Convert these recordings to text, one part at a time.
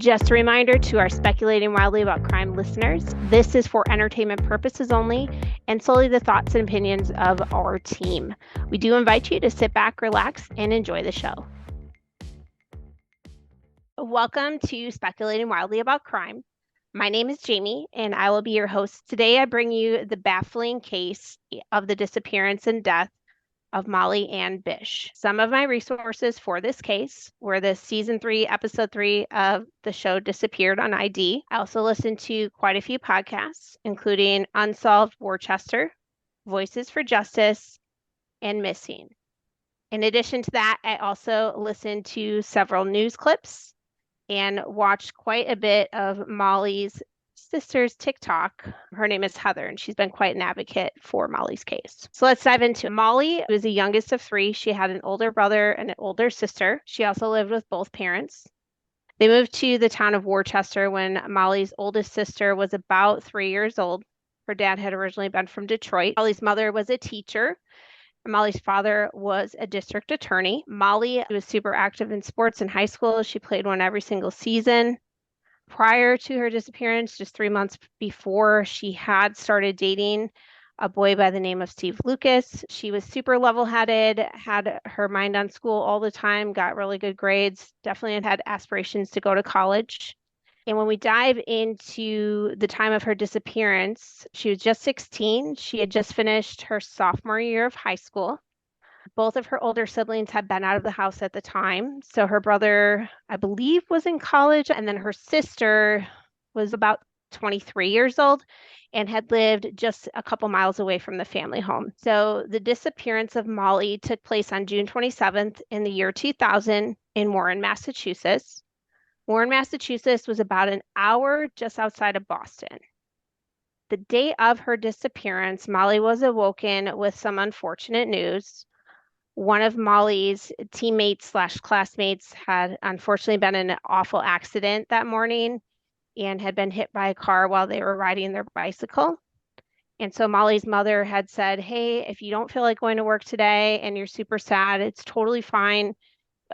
Just a reminder to our Speculating Wildly About Crime listeners, this is for entertainment purposes only and solely the thoughts and opinions of our team. We do invite you to sit back, relax, and enjoy the show. Welcome to Speculating Wildly About Crime. My name is Jamie, and I will be your host. Today, I bring you the baffling case of the disappearance and death of Molly and Bish. Some of my resources for this case were the season 3, episode 3 of the show Disappeared on ID. I also listened to quite a few podcasts, including Unsolved, Worcester, Voices for Justice, and Missing. In addition to that, I also listened to several news clips and watched quite a bit of Molly's sister's TikTok. Her name is Heather, and she's been quite an advocate for Molly's case. So let's dive into it. Molly was the youngest of 3. She had an older brother and an older sister. She also lived with both parents. They moved to the town of Worcester when Molly's oldest sister was about 3 years old. Her dad had originally been from Detroit. Molly's mother was a teacher. Molly's father was a district attorney. Molly was super active in sports in high school. She played one every single season. Prior to her disappearance, just 3 months before, she had started dating a boy by the name of Steve Lucas. She was super level-headed, had her mind on school all the time, got really good grades, definitely had aspirations to go to college. And when we dive into the time of her disappearance, she was just 16. She had just finished her sophomore year of high school. Both of her older siblings had been out of the house at the time. So her brother, I believe, was in college, and then her sister was about 23 years old and had lived just a couple miles away from the family home. So the disappearance of Molly took place on June 27th in the year 2000 in Warren, Massachusetts. Warren, Massachusetts was about an hour just outside of Boston. The day of her disappearance, Molly was awoken with some unfortunate news. One of Molly's teammates / classmates had unfortunately been in an awful accident that morning and had been hit by a car while they were riding their bicycle. And so Molly's mother had said, hey, if you don't feel like going to work today and you're super sad, it's totally fine.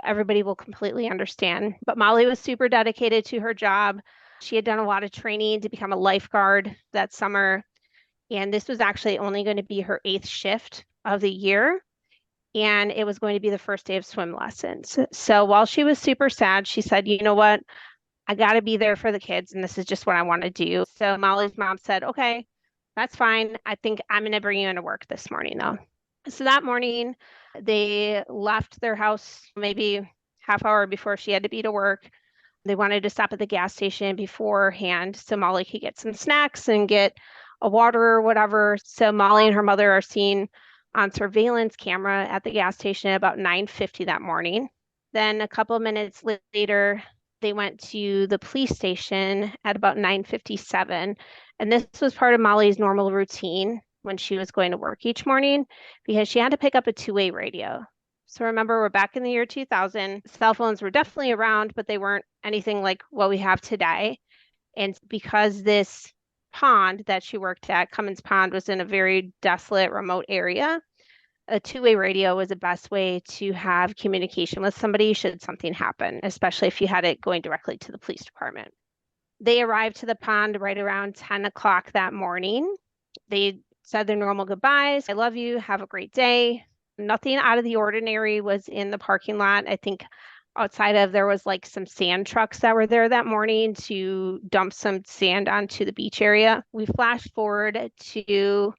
Everybody will completely understand. But Molly was super dedicated to her job. She had done a lot of training to become a lifeguard that summer. And this was actually only going to be her 8th shift of the year. And it was going to be the first day of swim lessons. So while she was super sad, she said, you know what? I got to be there for the kids, and this is just what I want to do. So Molly's mom said, okay, that's fine. I think I'm going to bring you into work this morning, though. So that morning, they left their house maybe half hour before she had to be to work. They wanted to stop at the gas station beforehand so Molly could get some snacks and get a water or whatever. So Molly and her mother are seen on surveillance camera at the gas station at about 9:50 that morning. Then a couple of minutes later, they went to the police station at about 9:57. And this was part of Molly's normal routine when she was going to work each morning because she had to pick up a 2-way radio. So remember, we're back in the year 2000. Cell phones were definitely around, but they weren't anything like what we have today. And because this pond that she worked at, Cummins Pond, was in a very desolate, remote area, a 2-way radio was the best way to have communication with somebody should something happen, especially if you had it going directly to the police department. They arrived to the pond right around 10 o'clock that morning. They said their normal goodbyes. I love you. Have a great day. Nothing out of the ordinary was in the parking lot. I think outside of there was like some sand trucks that were there that morning to dump some sand onto the beach area. We flash forward to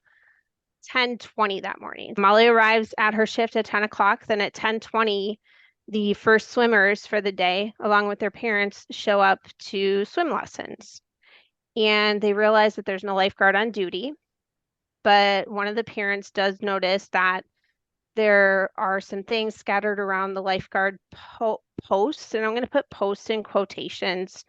10:20 that morning. Molly arrives at her shift at 10 o'clock. Then at 10:20, the first swimmers for the day, along with their parents, show up to swim lessons. And they realize that there's no lifeguard on duty. But one of the parents does notice that there are some things scattered around the lifeguard posts, and I'm going to put posts in quotations.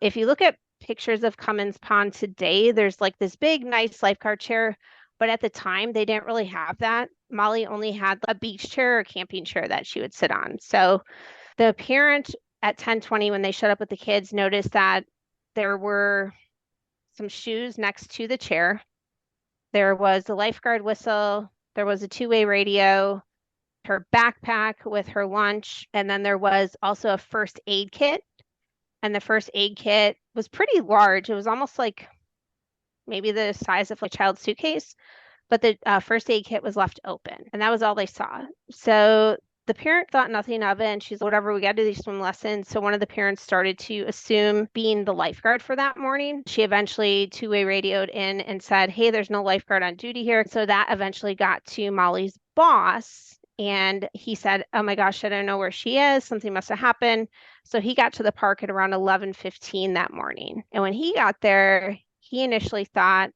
If you look at pictures of Cummins Pond today, there's like this big, nice lifeguard chair, but at the time they didn't really have that. Molly only had a beach chair or a camping chair that she would sit on. So the parent at 10:20, when they showed up with the kids, noticed that there were some shoes next to the chair. There was a lifeguard whistle. There was a 2-way radio, her backpack with her lunch, and then there was also a first aid kit and the first aid kit was pretty large. It was almost like maybe the size of a child's suitcase, but the first aid kit was left open, and that was all they saw. So the parent thought nothing of it, and she's like, whatever, we got to do these swim lessons. So one of the parents started to assume being the lifeguard for that morning. She eventually two-way radioed in and said, hey, there's no lifeguard on duty here. So that eventually got to Molly's boss. And he said, oh my gosh, I don't know where she is. Something must have happened. So he got to the park at around 11:15 that morning. And when he got there, he initially thought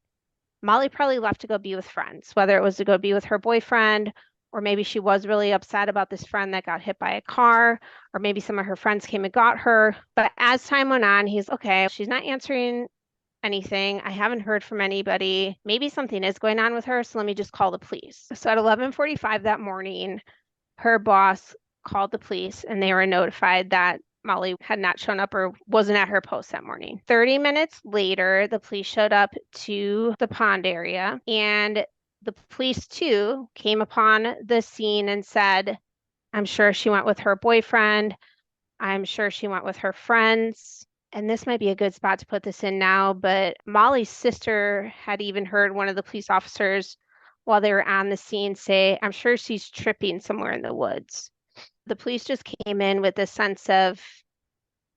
Molly probably left to go be with friends, whether it was to go be with her boyfriend, or maybe she was really upset about this friend that got hit by a car, or maybe some of her friends came and got her. But as time went on, he's okay, she's not answering anything. I haven't heard from anybody. Maybe something is going on with her, so let me just call the police. So at 11:45 that morning, her boss called the police and they were notified that Molly had not shown up or wasn't at her post that morning. 30 minutes later, the police showed up to the pond area, and the police too came upon the scene and said, I'm sure she went with her boyfriend. I'm sure she went with her friends. And this might be a good spot to put this in now, but Molly's sister had even heard one of the police officers while they were on the scene say, I'm sure she's tripping somewhere in the woods. The police just came in with a sense of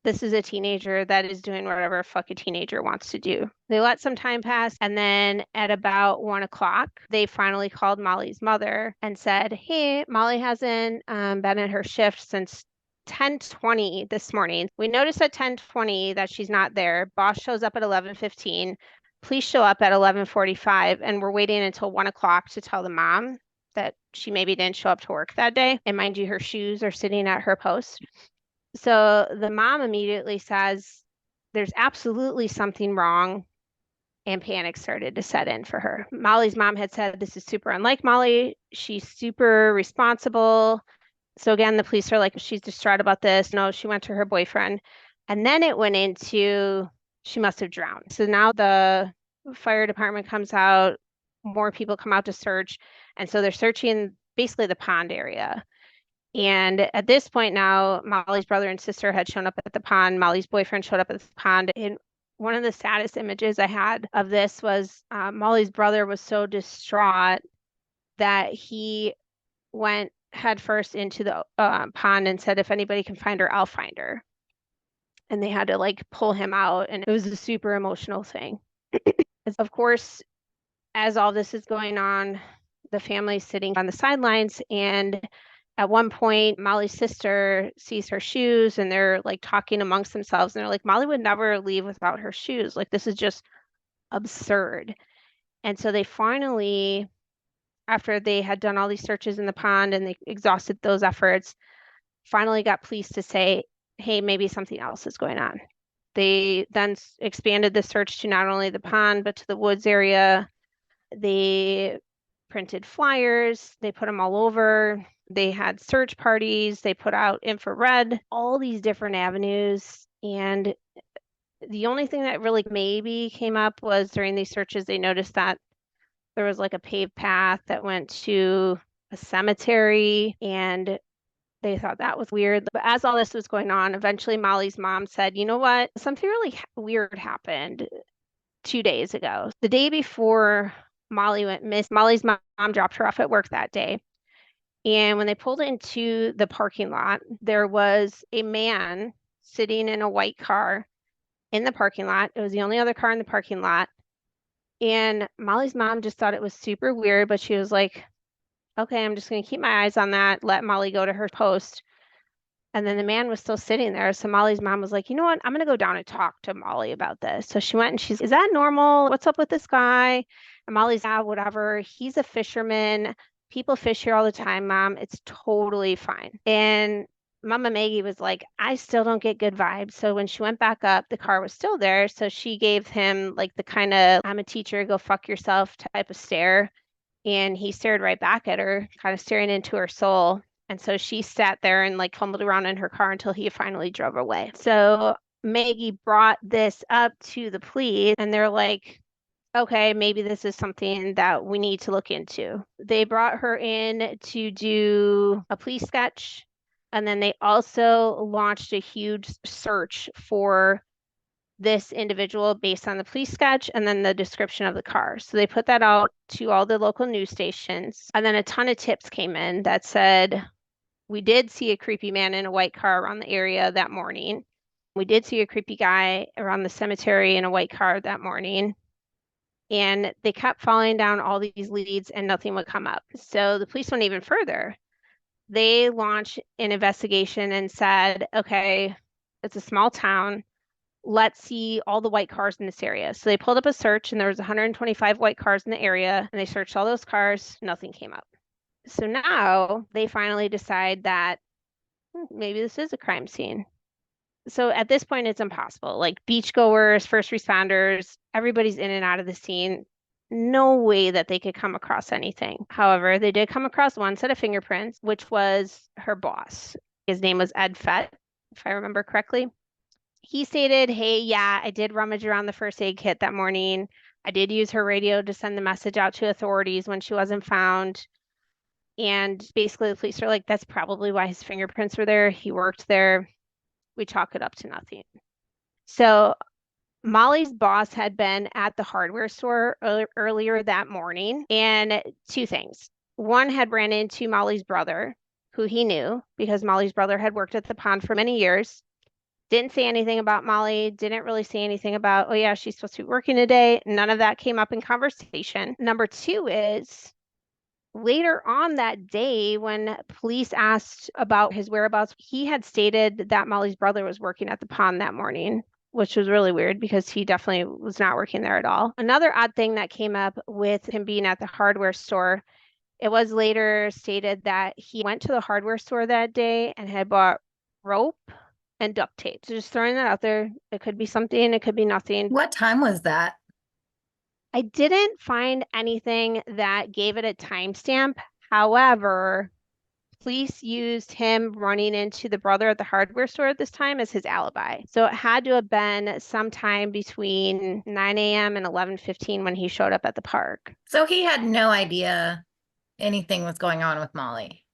this is a teenager that is doing whatever fuck a teenager wants to do. They let some time pass, and then at about 1 o'clock, they finally called Molly's mother and said, hey, Molly hasn't been at her shift since 10:20 this morning. We noticed at 10:20 that she's not there. Boss shows up at 11:15. Police show up at 11:45, and we're waiting until 1 o'clock to tell the mom that she maybe didn't show up to work that day. And mind you, her shoes are sitting at her post. So the mom immediately says, there's absolutely something wrong. And panic started to set in for her. Molly's mom had said, this is super unlike Molly. She's super responsible. So again, the police are like, she's distraught about this. No, she went to her boyfriend. And then it went into, she must have drowned. So now the fire department comes out, more people come out to search. And so they're searching basically the pond area. And at this point now, Molly's brother and sister had shown up at the pond. Molly's boyfriend showed up at the pond. And one of the saddest images I had of this was Molly's brother was so distraught that he went headfirst into the pond and said, if anybody can find her, I'll find her. And they had to like pull him out. And it was a super emotional thing. Of course, as all this is going on, the family's sitting on the sidelines, and at one point, Molly's sister sees her shoes and they're like talking amongst themselves. And they're like, Molly would never leave without her shoes. Like, this is just absurd. And so they finally, after they had done all these searches in the pond and they exhausted those efforts, finally got police to say, hey, maybe something else is going on. They then expanded the search to not only the pond, but to the woods area. They printed flyers, they put them all over. They had search parties, they put out infrared, all these different avenues. And the only thing that really maybe came up was during these searches, they noticed that there was like a paved path that went to a cemetery, and they thought that was weird. But as all this was going on, eventually Molly's mom said, you know what? Something really weird happened 2 days ago. The day before Molly went missing, Molly's mom dropped her off at work that day. And when they pulled into the parking lot, there was a man sitting in a white car in the parking lot. It was the only other car in the parking lot. And Molly's mom just thought it was super weird, but she was like, okay, I'm just going to keep my eyes on that, let Molly go to her post. And then the man was still sitting there. So Molly's mom was like, you know what? I'm going to go down and talk to Molly about this. So she went and she's, is that normal? What's up with this guy? And Molly's, whatever. He's a fisherman. People fish here all the time, Mom. It's totally fine. And Mama Maggie was like, I still don't get good vibes. So when she went back up, the car was still there. So she gave him like the kind of, I'm a teacher, go fuck yourself type of stare. And he stared right back at her, kind of staring into her soul. And so she sat there and like fumbled around in her car until he finally drove away. So Maggie brought this up to the police, and they're like, okay, maybe this is something that we need to look into. They brought her in to do a police sketch. And then they also launched a huge search for this individual based on the police sketch and then the description of the car. So they put that out to all the local news stations. And then a ton of tips came in that said, we did see a creepy man in a white car around the area that morning. We did see a creepy guy around the cemetery in a white car that morning. And they kept following down all these leads and nothing would come up. So the police went even further. They launched an investigation and said, okay, it's a small town. Let's see all the white cars in this area. So they pulled up a search and there was 125 white cars in the area and they searched all those cars. Nothing came up. So now they finally decide that maybe this is a crime scene. So at this point, it's impossible. Like beachgoers, first responders, everybody's in and out of the scene. No way that they could come across anything. However, they did come across one set of fingerprints, which was her boss. His name was Ed Fett, if I remember correctly. He stated, hey, yeah, I did rummage around the first aid kit that morning. I did use her radio to send the message out to authorities when she wasn't found. And basically, the police are like, that's probably why his fingerprints were there. He worked there. We chalk it up to nothing. So Molly's boss had been at the hardware store earlier that morning, and two things. One had ran into Molly's brother, who he knew because Molly's brother had worked at the pond for many years. Didn't say anything about Molly, didn't really say anything about, oh yeah, she's supposed to be working today. None of that came up in conversation. Number two is later on that day, when police asked about his whereabouts, he had stated that Molly's brother was working at the pond that morning, which was really weird because he definitely was not working there at all. Another odd thing that came up with him being at the hardware store, it was later stated that he went to the hardware store that day and had bought rope and duct tape. So just throwing that out there. It could be something, it could be nothing. What time was that? I didn't find anything that gave it a timestamp. However, police used him running into the brother at the hardware store at this time as his alibi. So it had to have been sometime between 9 a.m. and 11:15 when he showed up at the park. So he had no idea anything was going on with Molly.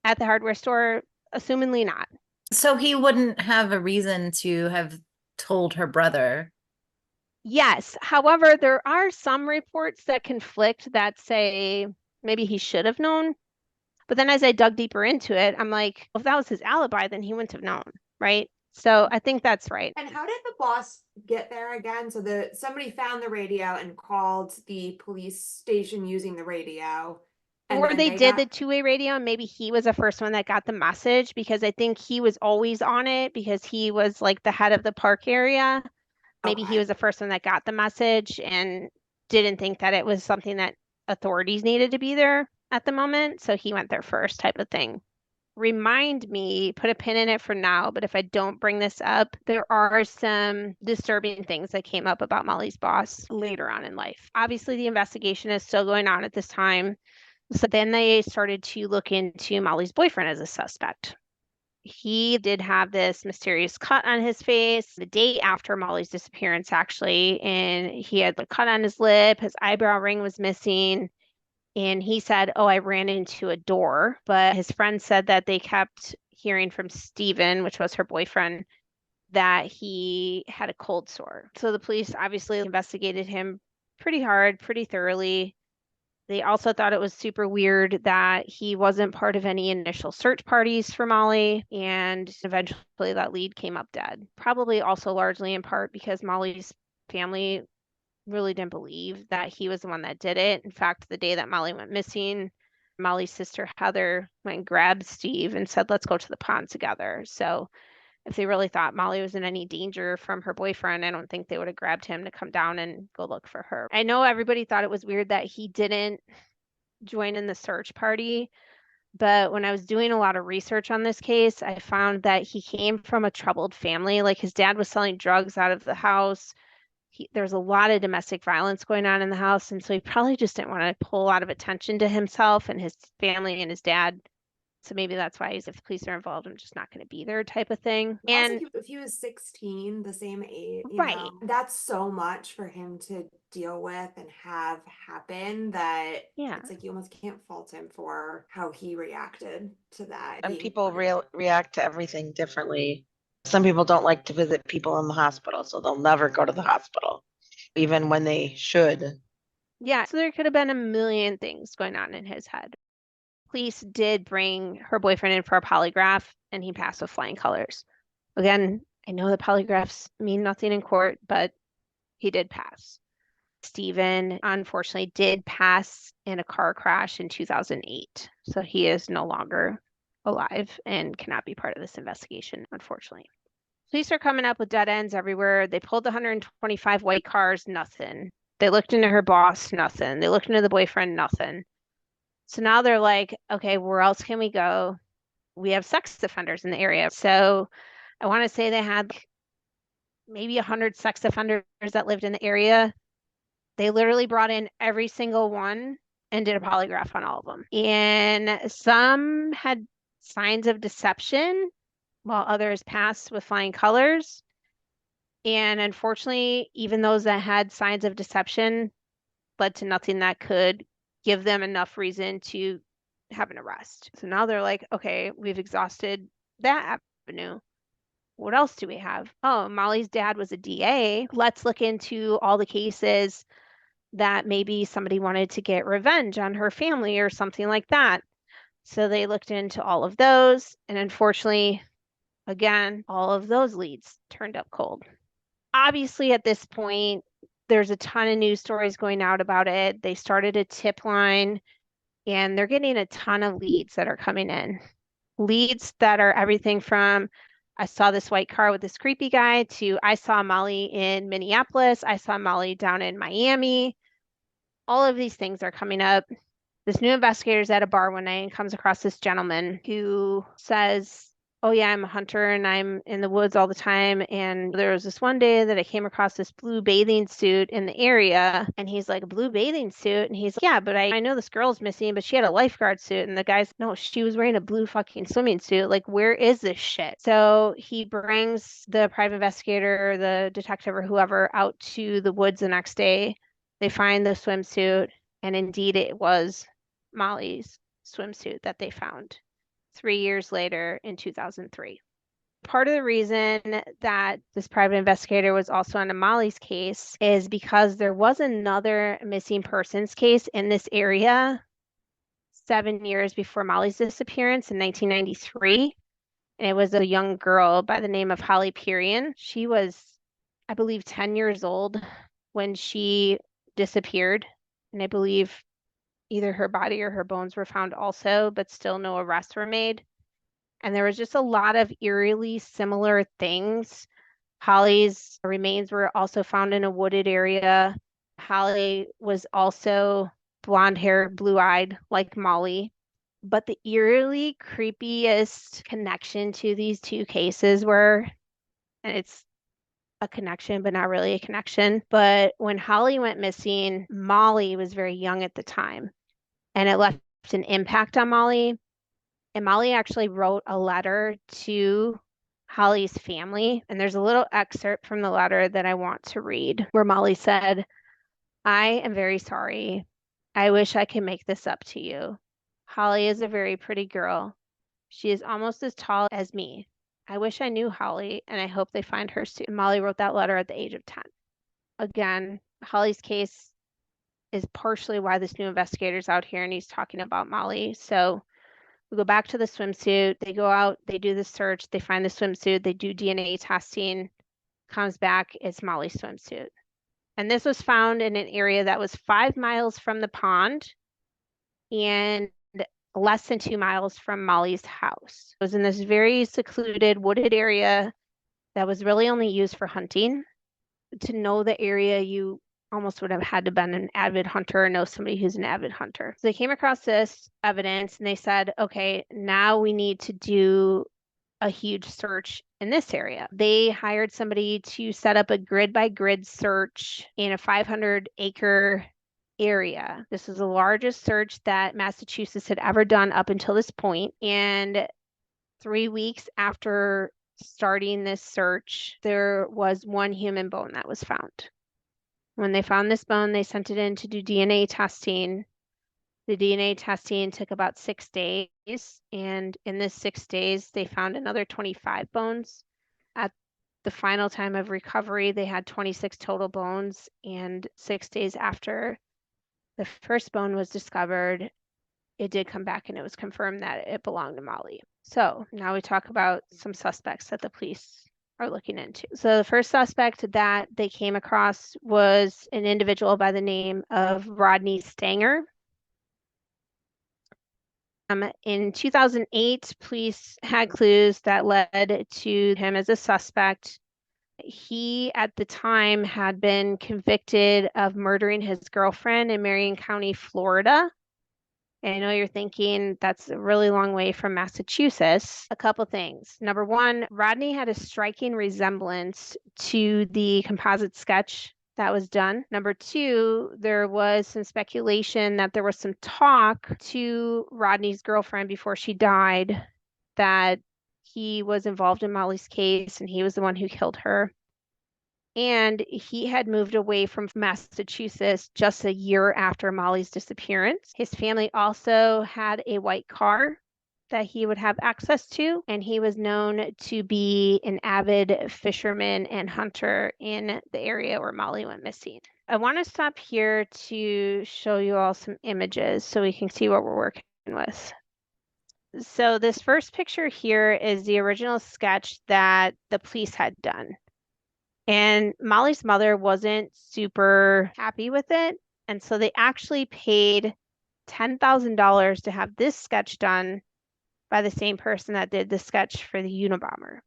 At the hardware store, assumingly not. So he wouldn't have a reason to have told her brother. Yes. However, there are some reports that conflict that say maybe he should have known. But then as I dug deeper into it, I'm like, if that was his alibi, then he wouldn't have known, right? So I think that's right. And how did the boss get there again? So somebody found the radio and called the police station using the radio. And Or then they did the got two-way radio, and maybe he was the first one that got the message because I think he was always on it because he was like the head of the park area. Maybe he okay. was the first one that got the message and didn't think that it was something that authorities needed to be there at the moment. So he went there first, type of thing. Remind me, put a pin in it for now, but if I don't bring this up, there are some disturbing things that came up about Molly's boss later on in life. Obviously, the investigation is still going on at this time. So then they started to look into Molly's boyfriend as a suspect. He did have this mysterious cut on his face the day after Molly's disappearance, actually, and he had the cut on his lip, his eyebrow ring was missing. And he said, oh, I ran into a door. But his friend said that they kept hearing from Steven, which was her boyfriend, that he had a cold sore. So the police obviously investigated him pretty hard, pretty thoroughly. They also thought it was super weird that he wasn't part of any initial search parties for Molly, and eventually that lead came up dead. Probably also largely in part because Molly's family really didn't believe that he was the one that did it. In fact, the day that Molly went missing, Molly's sister Heather went and grabbed Steve and said, let's go to the pond together. So if they really thought Molly was in any danger from her boyfriend, I don't think they would have grabbed him to come down and go look for her. I know everybody thought it was weird that he didn't join in the search party, but when I was doing a lot of research on this case, I found that he came from a troubled family. Like his dad was selling drugs out of the house. There's a lot of domestic violence going on in the house, and so he probably just didn't want to pull a lot of attention to himself and his family and his dad. So maybe that's why if the police are involved, I'm just not going to be there type of thing. Also, And if he was 16, the same age, right. that's so much for him to deal with and have happen that Yeah. it's like you almost can't fault him for how he reacted to that. And people react to everything differently. Some people don't like to visit people in the hospital, so they'll never go to the hospital, even when they should. Yeah, so there could have been a million things going on in his head. Police did bring her boyfriend in for a polygraph, and he passed with flying colors. Again, I know the polygraphs mean nothing in court, but he did pass. Stephen, unfortunately, did pass in a car crash in 2008, so he is no longer alive and cannot be part of this investigation, unfortunately. Police are coming up with dead ends everywhere. They pulled the 125 white cars, nothing. They looked into her boss, nothing. They looked into the boyfriend, nothing. So now they're like, okay, where else can we go? We have sex offenders in the area. So I want to say they had maybe 100 sex offenders that lived in the area. They literally brought in every single one and did a polygraph on all of them. And some had signs of deception, while others passed with flying colors. And unfortunately, even those that had signs of deception led to nothing that could give them enough reason to have an arrest. So now they're like, okay, we've exhausted that avenue. What else do we have? Oh, Molly's dad was a DA. Let's look into all the cases that maybe somebody wanted to get revenge on her family or something like that. So they looked into all of those. And unfortunately, again, all of those leads turned up cold. Obviously, at this point, there's a ton of news stories going out about it. They started a tip line and they're getting a ton of leads that are coming in. Leads that are everything from I saw this white car with this creepy guy to I saw Molly in Minneapolis. I saw Molly down in Miami. All of these things are coming up. This new investigator is at a bar one night and comes across this gentleman who says, oh yeah, I'm a hunter and I'm in the woods all the time. And there was this one day that I came across this blue bathing suit in the area. And he's like, a blue bathing suit? And he's like, yeah, but I know this girl's missing, but she had a lifeguard suit. And the guy's, no, she was wearing a blue fucking swimming suit. Like, where is this shit? So he brings the private investigator, the detective or whoever out to the woods the next day. They find the swimsuit. And indeed, it was Molly's swimsuit that they found 3 years later in 2003. Part of the reason that this private investigator was also on Molly's case is because there was another missing persons case in this area 7 years before Molly's disappearance in 1993. And it was a young girl by the name of Holly Perian. She was, I believe, 10 years old when she disappeared. And I believe either her body or her bones were found also, but still no arrests were made. And there was just a lot of eerily similar things. Holly's remains were also found in a wooded area. Holly was also blonde hair, blue eyed like Molly. But the eerily creepiest connection to these two cases were, and it's a connection, but not really a connection. But when Holly went missing, Molly was very young at the time. And it left an impact on Molly. And Molly actually wrote a letter to Holly's family. And there's a little excerpt from the letter that I want to read where Molly said, I am very sorry. I wish I could make this up to you. Holly is a very pretty girl. She is almost as tall as me. I wish I knew Holly, and I hope they find her soon. Molly wrote that letter at the age of 10. Again, Holly's case is partially why this new investigator's out here and he's talking about Molly. So we go back to the swimsuit. They go out, they do the search, they find the swimsuit, they do DNA testing, comes back, it's Molly's swimsuit. And this was found in an area that was 5 miles from the pond and less than 2 miles from Molly's house. It was in this very secluded, wooded area that was really only used for hunting. To know the area, you almost would have had to been an avid hunter or know somebody who's an avid hunter. So they came across this evidence and they said, okay, now we need to do a huge search in this area. They hired somebody to set up a grid by grid search in a 500-acre area. This was the largest search that Massachusetts had ever done up until this point. And 3 weeks after starting this search, there was one human bone that was found. When they found this bone, they sent it in to do DNA testing. The DNA testing took about 6 days, and in this 6 days, they found another 25 bones. At the final time of recovery, they had 26 total bones, and 6 days after the first bone was discovered, it did come back and it was confirmed that it belonged to Molly. So now we talk about some suspects that the police are looking into. So the first suspect that they came across was an individual by the name of Rodney Stanger. In 2008, police had clues that led to him as a suspect. He, at the time, had been convicted of murdering his girlfriend in Marion County, Florida. And I know you're thinking that's a really long way from Massachusetts. A couple things. Number one, Rodney had a striking resemblance to the composite sketch that was done. Number two, there was some speculation that there was some talk to Rodney's girlfriend before she died that he was involved in Molly's case and he was the one who killed her. And he had moved away from Massachusetts just a year after Molly's disappearance. His family also had a white car that he would have access to, and he was known to be an avid fisherman and hunter in the area where Molly went missing. I want to stop here to show you all some images so we can see what we're working with. So this first picture here is the original sketch that the police had done. And Molly's mother wasn't super happy with it. And so they actually paid $10,000 to have this sketch done by the same person that did the sketch for the Unabomber.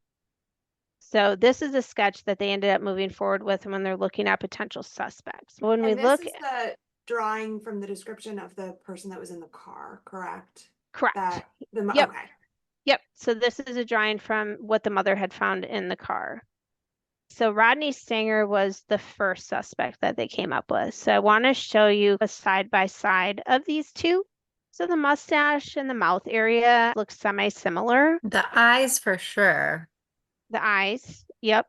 So this is a sketch that they ended up moving forward with when they're looking at potential suspects. When we And this look is the drawing from the description of the person that was in the car, correct? correct. Yep. Okay. Yep. So this is a drawing from what the mother had found in the car. So Rodney Stanger was the first suspect that they came up with. So I want to show you a side by side of these two. So the mustache and the mouth area looks semi-similar. The eyes for sure. The eyes, yep,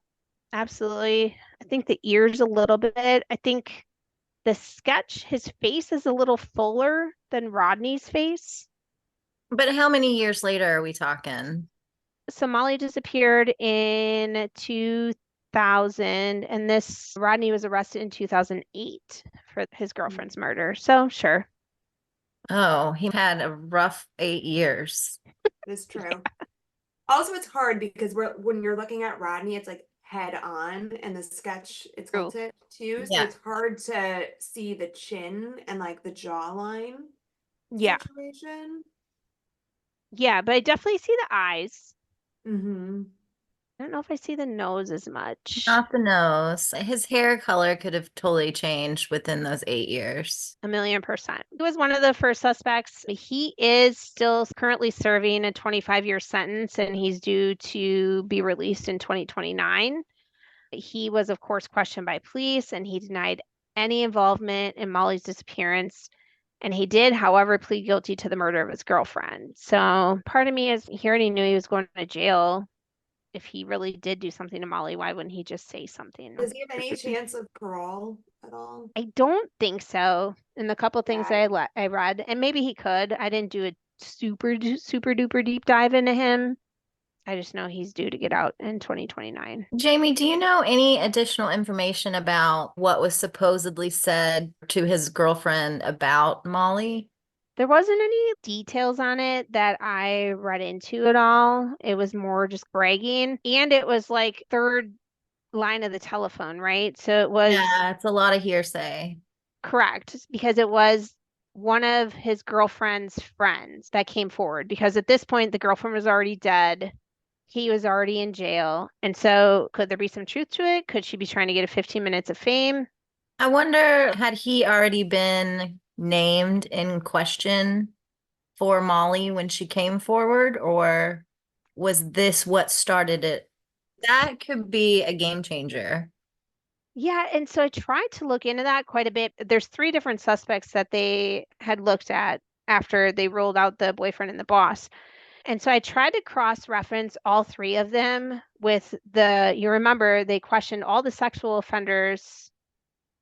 absolutely. I think the ears a little bit. I think the sketch, his face is a little fuller than Rodney's face. But how many years later are we talking? So Molly disappeared in 2000, and this Rodney was arrested in 2008 for his girlfriend's murder. So sure. Oh, he had a rough 8 years. That's true. Also, it's hard because when you're looking at Rodney, it's like head on, and the sketch it's True. tilted too, so Yeah. it's hard to see the chin and like the jawline Yeah. situation. Yeah, but I definitely see the eyes. Mm-hmm. I don't know if I see the nose as much. Not the nose. His hair color could have totally changed within those 8 years. 1,000,000%. He was one of the first suspects. He is still currently serving a 25-year sentence, and he's due to be released in 2029. He was, of course, questioned by police, and he denied any involvement in Molly's disappearance. And he did, however, plead guilty to the murder of his girlfriend. So part of me is he already knew he was going to jail. If he really did do something to Molly, why wouldn't he just say something? Does he have any chance of parole at all? I don't think so. In the couple things Yeah. I read, and maybe he could. I didn't do a super duper deep dive into him. I just know he's due to get out in 2029. Jamie, do you know any additional information about what was supposedly said to his girlfriend about Molly? There wasn't any details on it that I read into at all. It was more just bragging, and it was like third line of the telephone, right? So it was Yeah, it's a lot of hearsay. correct because it was one of his girlfriend's friends that came forward because at this point the girlfriend was already dead. He was already in jail. And so could there be some truth to it? Could she be trying to get a 15 minutes of fame? I wonder, had he already been named in question for Molly when she came forward, or was this what started it? That could be a game changer. Yeah, and so I tried to look into that quite a bit. There's three different suspects that they had looked at after they ruled out the boyfriend and the boss. And so I tried to cross-reference all three of them with you remember, they questioned all the sexual offenders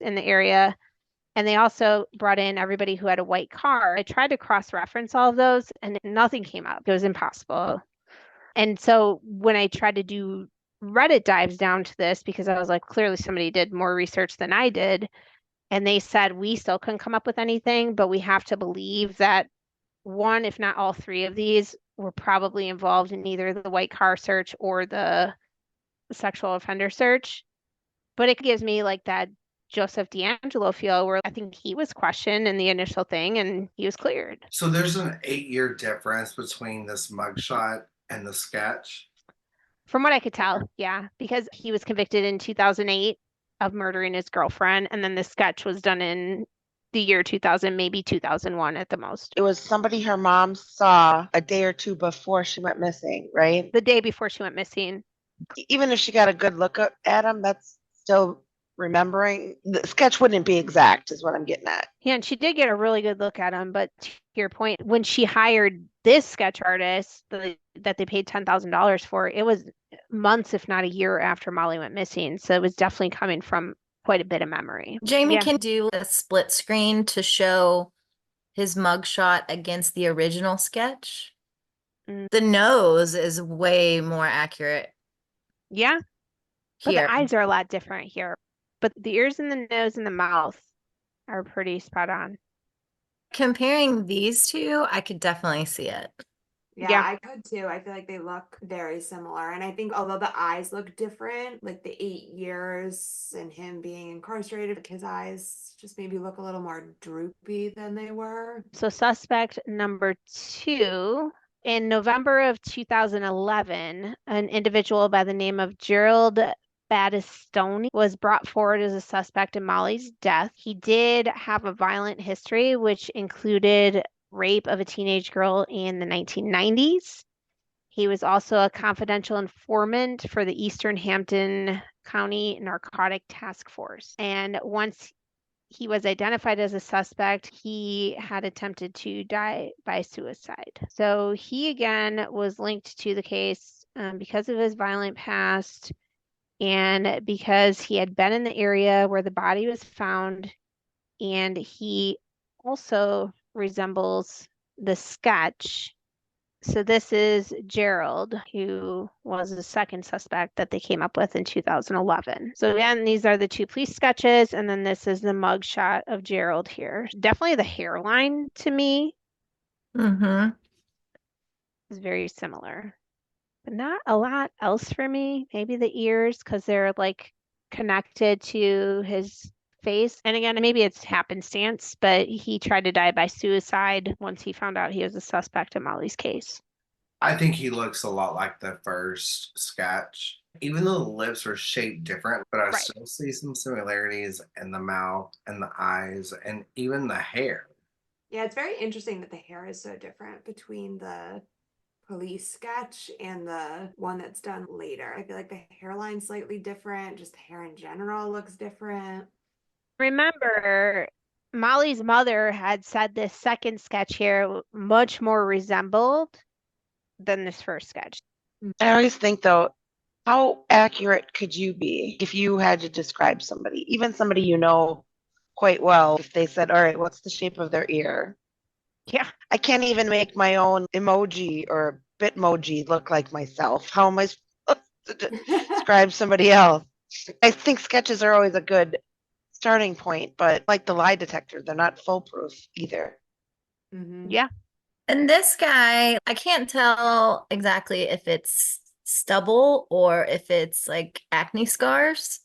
in the area, and they also brought in everybody who had a white car. I tried to cross-reference all of those, and nothing came up. It was impossible. And so when I tried to do Reddit dives down to this, because I was like, clearly somebody did more research than I did, and they said we still couldn't come up with anything, but we have to believe that one, if not all three of these, were probably involved in either the white car search or the sexual offender search. But it gives me like that Joseph D'Angelo feel where I think he was questioned in the initial thing and he was cleared. So there's an 8-year difference between this mugshot and the sketch. From what I could tell, yeah, because he was convicted in 2008 of murdering his girlfriend, and then the sketch was done in the year 2000, maybe 2001 at the most. It was somebody her mom saw a day or two before she went missing, right? The day before she went missing. Even if she got a good look at him, that's still remembering. The sketch wouldn't be exact, is what I'm getting at. Yeah, and she did get a really good look at him, but to your point, when she hired this sketch artist that they paid $10,000 for, it was months, if not a year after Molly went missing. So it was definitely coming from quite a bit of memory. Jamie, Yeah. can do a split screen to show his mugshot against the original sketch? Mm. The nose is way more accurate Yeah, but here. the eyes are a lot different here. But the ears and the nose and the mouth are pretty spot on. Comparing these two, I could definitely see it. Yeah, I could too. I feel like they look very similar. And I think although the eyes look different, like the 8 years and him being incarcerated, like his eyes just maybe look a little more droopy than they were. So suspect number 2, in November of 2011, an individual by the name of Gerald Battistoni was brought forward as a suspect in Molly's death. He did have a violent history, which included rape of a teenage girl in the 1990s. He was also a confidential informant for the Eastern Hampton County Narcotic Task Force. And once he was identified as a suspect, he had attempted to die by suicide. So he again was linked to the case because of his violent past and because he had been in the area where the body was found, and he also resembles the sketch. So this is Gerald, who was the second suspect that they came up with in 2011. So again, these are the two police sketches, and then this is the mug shot of Gerald here. Definitely the hairline to me Mm-hmm. is very similar, but not a lot else for me. Maybe the ears, because they're like connected to his face. And again, maybe it's happenstance, but he tried to die by suicide once he found out he was a suspect in Molly's case. I think he looks a lot like the first sketch. Even though the lips are shaped different, but I Right. still see some similarities in the mouth and the eyes and even the hair. Yeah, it's very interesting that the hair is so different between the police sketch and the one that's done later. I feel like the hairline's slightly different, just the hair in general looks different. Remember, Molly's mother had said this second sketch here much more resembled than this first sketch. I always think, though, how accurate could you be if you had to describe somebody, even somebody you know quite well, if they said, all right, what's the shape of their ear? Yeah. I can't even make my own emoji or Bitmoji look like myself. How am I supposed to describe somebody else? I think sketches are always a good starting point, but like the lie detector, they're not foolproof either. Mhm. Yeah. And this guy, I can't tell exactly if it's stubble or if it's like acne scars.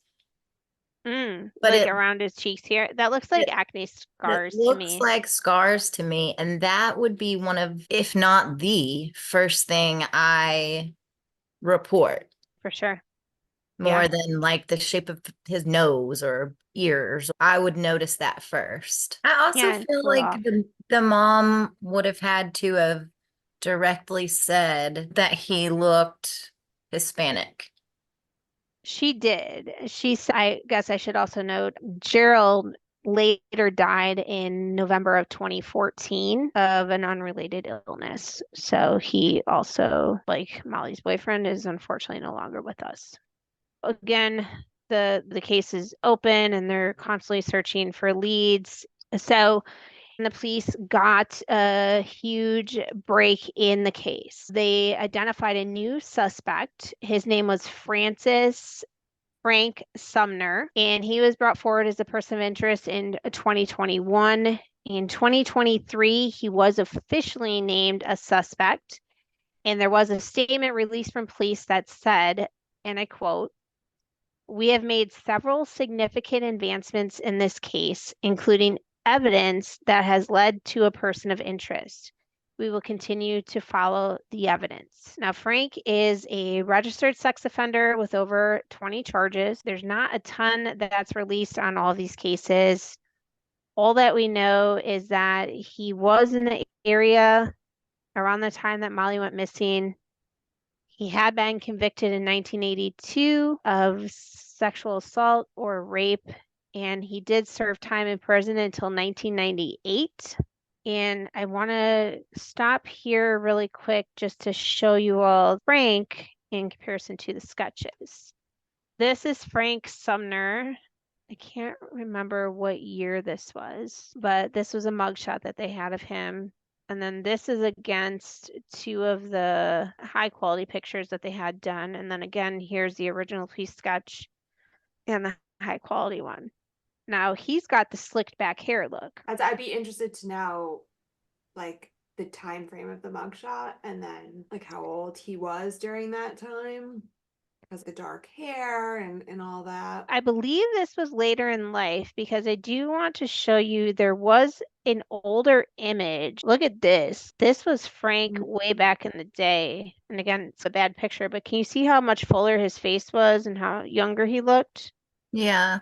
But Like it- around his cheeks here. That looks like acne scars It to looks me. like scars to me, and that would be one of, if not the first thing I report, For sure. more Yeah. than like the shape of his nose or ears. I would notice that first. I also Yeah, feel it's like off. the mom would have had to have directly said that he looked Hispanic. She did. I guess I should also note, Gerald later died in November of 2014 of an unrelated illness. So he also, like Molly's boyfriend, is unfortunately no longer with us. Again, the case is open and they're constantly searching for leads. So the police got a huge break in the case. They identified a new suspect. His name was Frank Sumner, and he was brought forward as a person of interest in 2021. In 2023, he was officially named a suspect, and there was a statement released from police that said, and I quote, "We have made several significant advancements in this case, including evidence that has led to a person of interest. We will continue to follow the evidence." Now, Frank is a registered sex offender with over 20 charges. There's not a ton that's released on all these cases. All that we know is that he was in the area around the time that Molly went missing. He had been convicted in 1982 of sexual assault or rape, and he did serve time in prison until 1998. And I want to stop here really quick just to show you all Frank in comparison to the sketches. This is Frank Sumner. I can't remember what year this was, but this was a mugshot that they had of him. And then this is against two of the high quality pictures that they had done. And then again, here's the original police sketch and the high quality one. Now he's got the slicked back hair look. I'd be interested to know, like, the time frame of the mugshot and then like how old he was during that time. Because the dark hair and all that. I believe this was later in life because I do want to show you there was an older image. Look at this. This was Frank way back in the day. And again, it's a bad picture, but can you see how much fuller his face was and how younger he looked Yeah.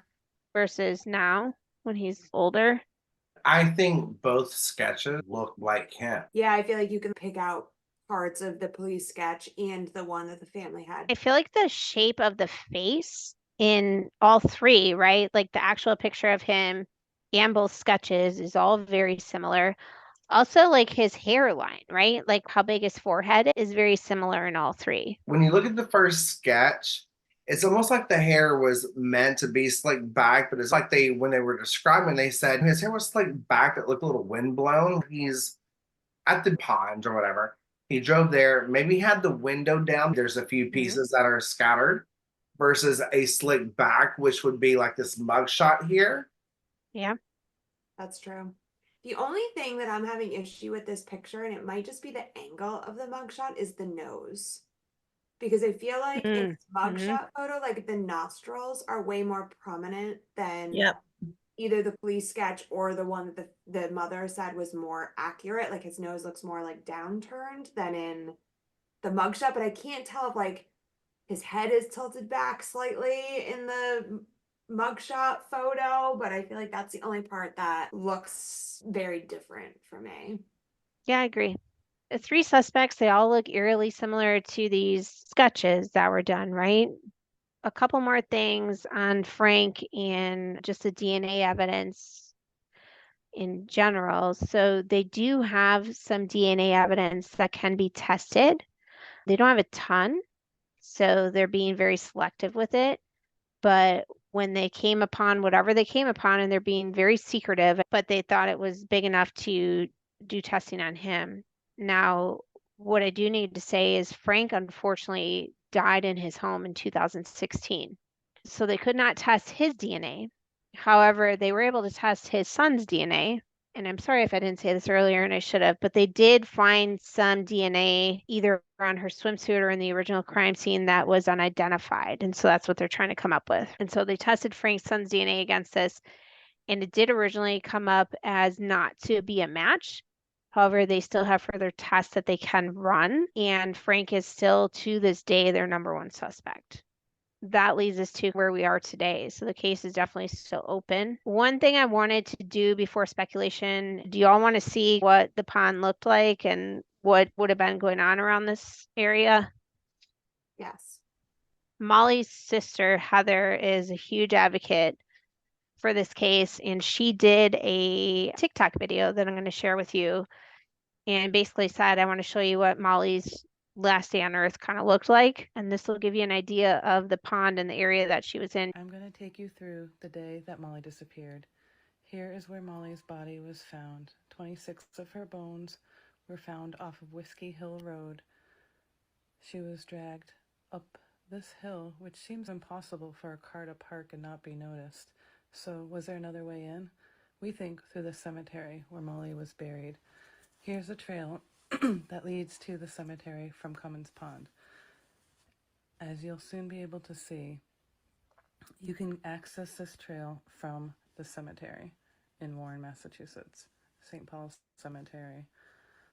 versus now when he's older? I think both sketches look like him. Yeah, I feel like you can pick out parts of the police sketch and the one that the family had. I feel like the shape of the face in all three, right? Like the actual picture of him and both sketches is all very similar. Also, like his hairline, right? Like how big his forehead is very similar in all three. When you look at the first sketch, it's almost like the hair was meant to be slicked back, but it's like when they were describing, they said his hair was slicked back that looked a little windblown. He's at the pond or whatever. He drove there, maybe had the window down. There's a few pieces that are scattered versus a slick back, which would be like this mugshot here. Yeah. That's true. The only thing that I'm having issue with this picture, and it might just be the angle of the mugshot, is the nose. Because I feel like in his mugshot photo, like the nostrils are way more prominent than Yep. either the police sketch or the one that the mother said was more accurate. Like his nose looks more like downturned than in the mugshot, but I can't tell if like his head is tilted back slightly in the mugshot photo, but I feel like that's the only part that looks very different for me. Yeah, I agree. The three suspects, they all look eerily similar to these sketches that were done, right? A couple more things on Frank and just the DNA evidence in general. So they do have some DNA evidence that can be tested. They don't have a ton, so they're being very selective with it. But when they came upon whatever they came upon, and they're being very secretive, but they thought it was big enough to do testing on him. Now, what I do need to say is Frank unfortunately died in his home in 2016. So they could not test his DNA. However, they were able to test his son's DNA. And I'm sorry if I didn't say this earlier and I should have, but they did find some DNA either on her swimsuit or in the original crime scene that was unidentified. And so that's what they're trying to come up with. And so they tested Frank's son's DNA against this, and it did originally come up as not to be a match. However, they still have further tests that they can run, and Frank is still to this day their number one suspect. That leads us to where we are today. So the case is definitely still open. One thing I wanted to do before speculation, do you all want to see what the pond looked like and what would have been going on around this area? Yes. Molly's sister, Heather, is a huge advocate for this case, and she did a TikTok video that I'm going to share with you and basically said, I want to show you what Molly's last day on Earth kind of looked like. And this will give you an idea of the pond and the area that she was in. I'm going to take you through the day that Molly disappeared. Here is where Molly's body was found. 26 of her bones were found off of Whiskey Hill Road. She was dragged up this hill, which seems impossible for a car to park and not be noticed. So, was there another way in? We think through the cemetery where Molly was buried. Here's a trail that leads to the cemetery from Cummins Pond. As you'll soon be able to see, you can access this trail from the cemetery in Warren, Massachusetts, St. Paul's Cemetery.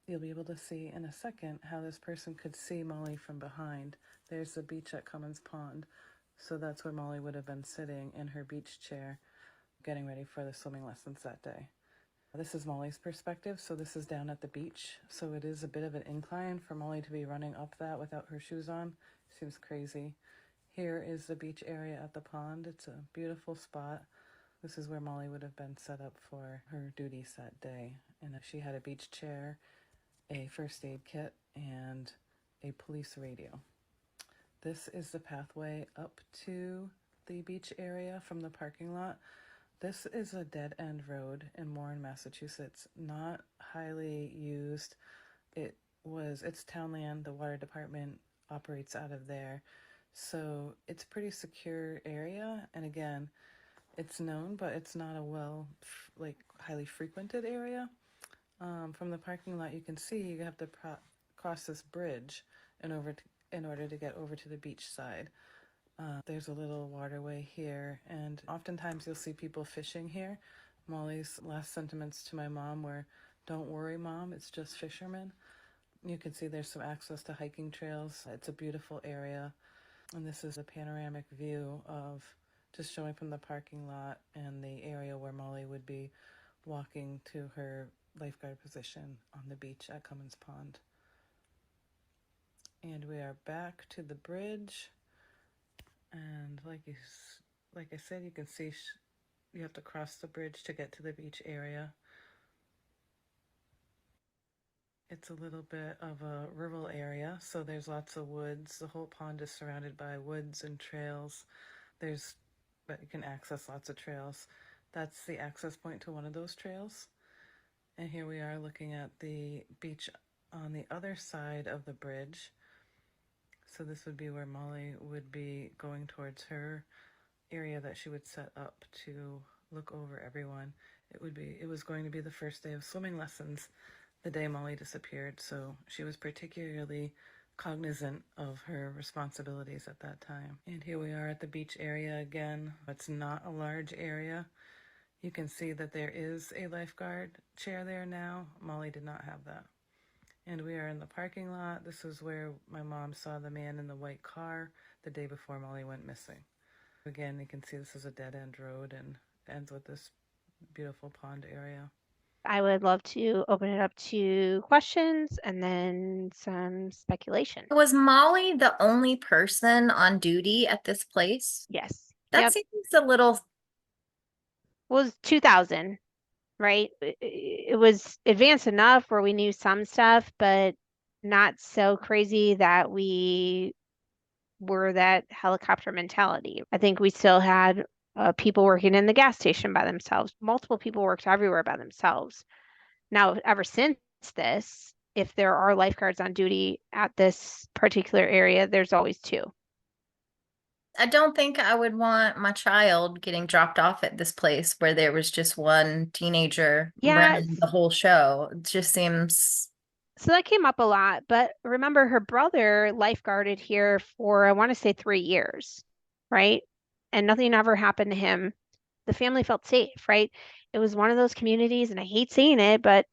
You'll be able to see in a second how this person could see Molly from behind. There's the beach at Cummins Pond, so that's where Molly would have been sitting in her beach chair, getting ready for the swimming lessons that day. This is Molly's perspective, so this is down at the beach, so it is a bit of an incline for Molly to be running up that without her shoes on. Seems crazy. Here is the beach area at the pond. It's a beautiful spot. This is where Molly would have been set up for her duties that day. And she had a beach chair, a first aid kit, and a police radio. This is the pathway up to the beach area from the parking lot. This is a dead-end road in Warren, Massachusetts, not highly used. It's town land. The water department operates out of there. So it's a pretty secure area. And again, it's known, but it's not a highly frequented area. From the parking lot, you can see you have to cross this bridge in order to get over to the beach side. There's a little waterway here, and oftentimes you'll see people fishing here. Molly's last sentiments to my mom were, "Don't worry, Mom, it's just fishermen." You can see there's some access to hiking trails. It's a beautiful area, and this is a panoramic view of just showing from the parking lot and the area where Molly would be walking to her lifeguard position on the beach at Cummins Pond. And we are back to the bridge. And like I said, you can see you have to cross the bridge to get to the beach area. It's a little bit of a rural area, so there's lots of woods. The whole pond is surrounded by woods and trails. But you can access lots of trails. That's the access point to one of those trails. And here we are looking at the beach on the other side of the bridge. So this would be where Molly would be going towards her area that she would set up to look over everyone. It was going to be the first day of swimming lessons the day Molly disappeared, so she was particularly cognizant of her responsibilities at that time. And here we are at the beach area again. It's not a large area. You can see that there is a lifeguard chair there now. Molly did not have that. And we are in the parking lot. This is where my mom saw the man in the white car the day before Molly went missing. Again, you can see this is a dead-end road and ends with this beautiful pond area. I would love to open it up to questions and then some speculation. Was Molly the only person on duty at this place? Yes. That Yep. seems a little. Was 2000, right? It was advanced enough where we knew some stuff, but not so crazy that we were that helicopter mentality. I think we still had people working in the gas station by themselves. Multiple people worked everywhere by themselves. Now, ever since this, if there are lifeguards on duty at this particular area, there's always two. I don't think I would want my child getting dropped off at this place where there was just one teenager running the whole show. It just seems. So that came up a lot, but remember her brother lifeguarded here for, I want to say 3 years, right? And nothing ever happened to him. The family felt safe, right? It was one of those communities, and I hate saying it, but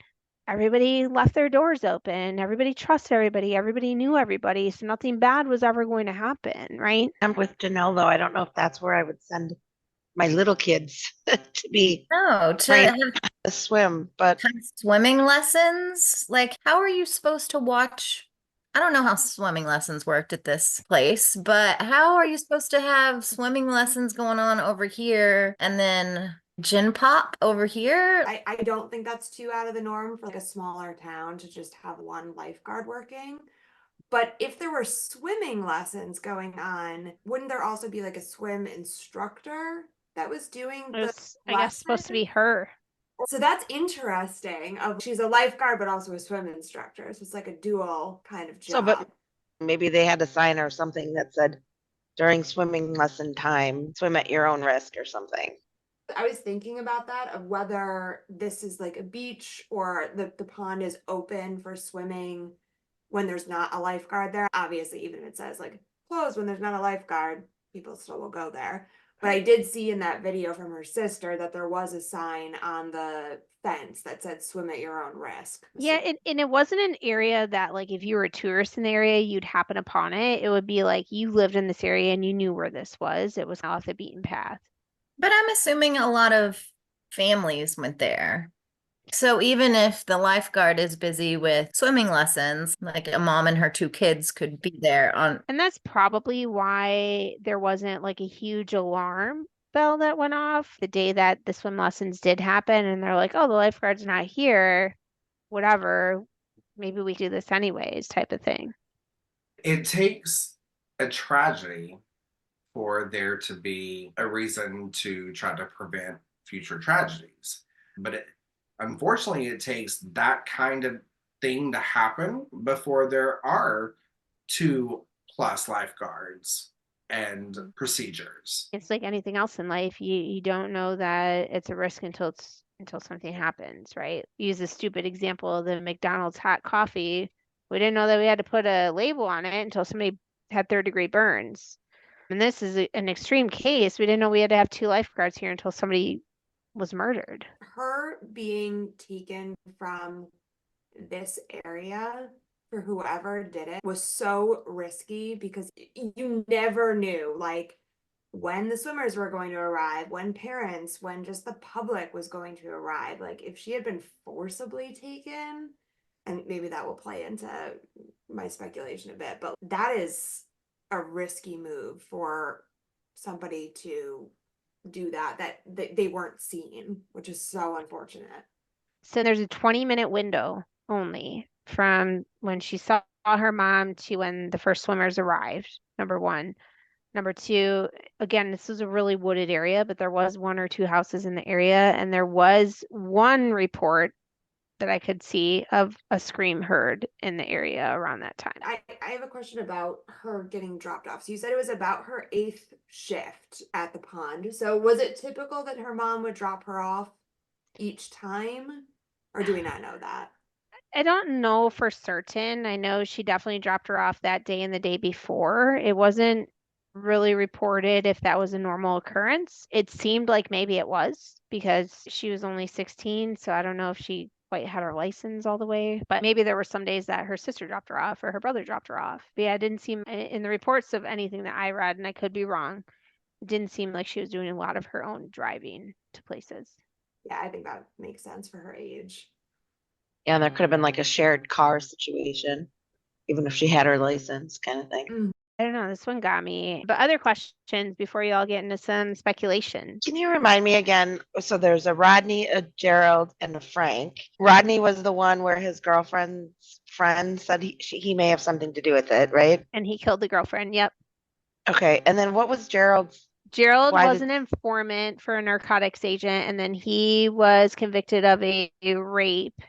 everybody left their doors open. Everybody trusted everybody. Everybody knew everybody. So nothing bad was ever going to happen, right? I'm with Janelle, though. I don't know if that's where I would send my little kids to be to swim, but swimming lessons. Like, how are you supposed to watch I don't know how swimming lessons worked at this place, but how are you supposed to have swimming lessons going on over here and then gin pop over here? I don't think that's too out of the norm for like a smaller town to just have one lifeguard working. But if there were swimming lessons going on, wouldn't there also be like a swim instructor that was doing It the was, I guess, supposed to be her. So that's interesting. Of she's a lifeguard but also a swim instructor. So it's like a dual kind of So, but job. maybe they had a sign or something that said during swimming lesson time, swim at your own risk or something. I was thinking about that of whether this is like a beach or the pond is open for swimming when there's not a lifeguard there. Obviously, even if it says like closed when there's not a lifeguard, people still will go there. But I did see in that video from her sister that there was a sign on the fence that said swim at your own risk. Yeah, and it wasn't an area that, like, if you were a tourist in the area, you'd happen upon it. It would be like you lived in this area and you knew where this was. It was off the beaten path. But I'm assuming a lot of families went there. So even if the lifeguard is busy with swimming lessons, like a mom and her two kids could be there on. And that's probably why there wasn't like a huge alarm bell that went off the day that the swim lessons did happen. And they're like, oh, the lifeguard's not here, whatever. Maybe we do this anyways, type of thing. It takes a tragedy for there to be a reason to try to prevent future tragedies. But unfortunately, it takes that kind of thing to happen before there are 2+ lifeguards and procedures. It's like anything else in life. You don't know that it's a risk until something happens, right? Use a stupid example of the McDonald's hot coffee. We didn't know that we had to put a label on it until somebody had third-degree burns. And this is an extreme case. We didn't know we had to have 2 lifeguards here until somebody was murdered. Her being taken from this area for whoever did it was so risky because you never knew like when the swimmers were going to arrive, when parents, when just the public was going to arrive. Like if she had been forcibly taken, and maybe that will play into my speculation a bit, but that is a risky move for somebody to do that they weren't seen, which is so unfortunate. So there's a 20-minute window only from when she saw her mom to when the first swimmers arrived, number one. Number two, again, this was a really wooded area, but there was 1 or 2 houses in the area, and there was one report that I could see of a scream heard in the area around that time. I have a question about her getting dropped off. So you said it was about her 8th shift at the pond. So was it typical that her mom would drop her off each time? Or do we not know that? I don't know for certain. I know she definitely dropped her off that day and the day before. It wasn't really reported if that was a normal occurrence. It seemed like maybe it was because she was only 16, so I don't know if she quite had her license all the way, but maybe there were some days that her sister dropped her off or her brother dropped her off. But yeah, it didn't seem in the reports of anything that I read, and I could be wrong, it didn't seem like she was doing a lot of her own driving to places. Yeah, I think that makes sense for her age. Yeah, and there could have been like a shared car situation, even if she had her license kind of thing. I don't know, this one got me. But other questions before you all get into some speculation. Can you remind me again? So there's a Rodney, a Gerald, and a Frank. Rodney was the one where his girlfriend's friend said he may have something to do with it, right? And he killed the girlfriend. Yep. Okay. And then what was Gerald's? Gerald Why was did- an informant for a narcotics agent, and then he was convicted of a rape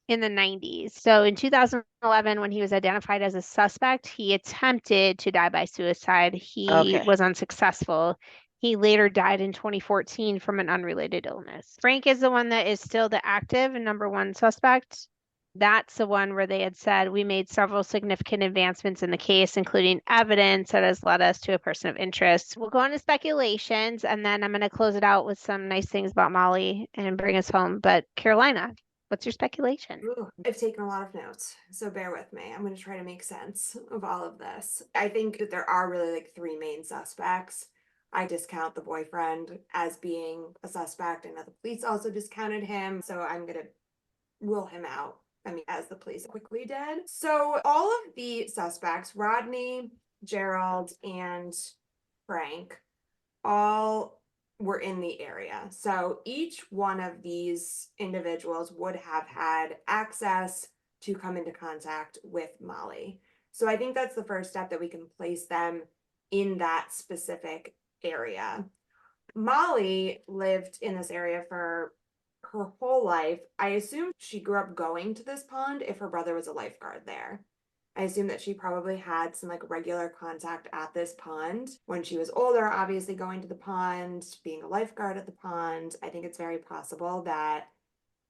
in the 90s. So in 2011, when he was identified as a suspect, he attempted to die by suicide. He Okay. was unsuccessful. He later died in 2014 from an unrelated illness. Frank is the one that is still the active and number one suspect. That's the one where they had said, we made several significant advancements in the case, including evidence that has led us to a person of interest. We'll go into speculations, and then I'm going to close it out with some nice things about Molly and bring us home. But Carolina, what's your speculation? Ooh, I've taken a lot of notes, so bear with me. I'm going to try to make sense of all of this. I think that there are really like 3 main suspects. I discount the boyfriend as being a suspect. I know the police also discounted him, so I'm going to rule him out I mean, as the police quickly did. So all of the suspects, Rodney, Gerald, and Frank, all were in the area. So each one of these individuals would have had access to come into contact with Molly. So I think that's the first step, that we can place them in that specific area. Molly lived in this area for her whole life. I assume she grew up going to this pond if her brother was a lifeguard there. I assume that she probably had some like regular contact at this pond when she was older, obviously going to the pond, being a lifeguard at the pond. I think it's very possible that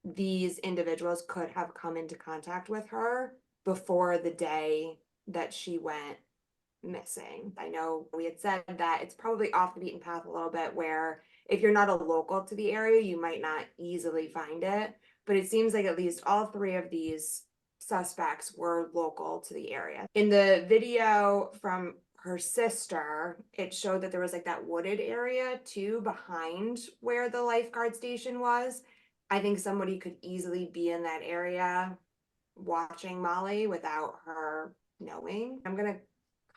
these individuals could have come into contact with her before the day that she went missing. I know we had said that it's probably off the beaten path a little bit, where if you're not a local to the area, you might not easily find it. But it seems like at least all three of these suspects were local to the area. In the video from her sister, it showed that there was like that wooded area too behind where the lifeguard station was. I think somebody could easily be in that area watching Molly without her knowing. I'm going to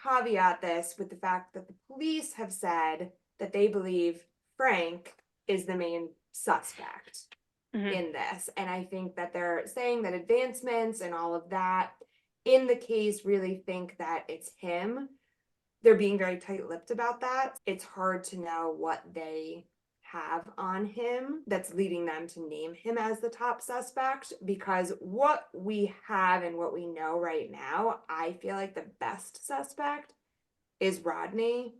caveat this with the fact that the police have said that they believe Frank is the main suspect in this. And I think that they're saying that advancements and all of that in the case really think that it's him. They're being very tight-lipped about that. It's hard to know what they have on him that's leading them to name him as the top suspect, because what we have and what we know right now, I feel like the best suspect is Rodney,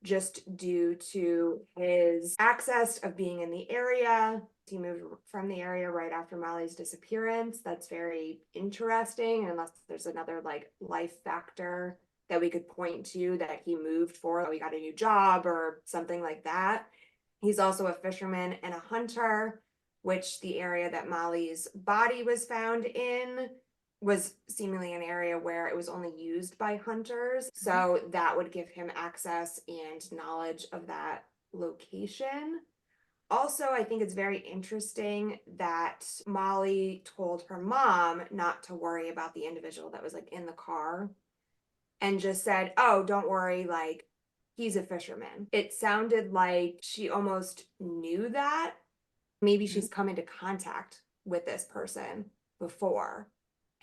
just due to his access of being in the area. He moved from the area right after Molly's disappearance. That's very interesting, unless there's another like life factor that we could point to that he moved for, we got a new job or something like that. He's also a fisherman and a hunter, which the area that Molly's body was found in was seemingly an area where it was only used by hunters. So that would give him access and knowledge of that location. Also, I think it's very interesting that Molly told her mom not to worry about the individual that was like in the car, and just said, oh, don't worry, like, he's a fisherman. It sounded like she almost knew that. Maybe she's come into contact with this person before.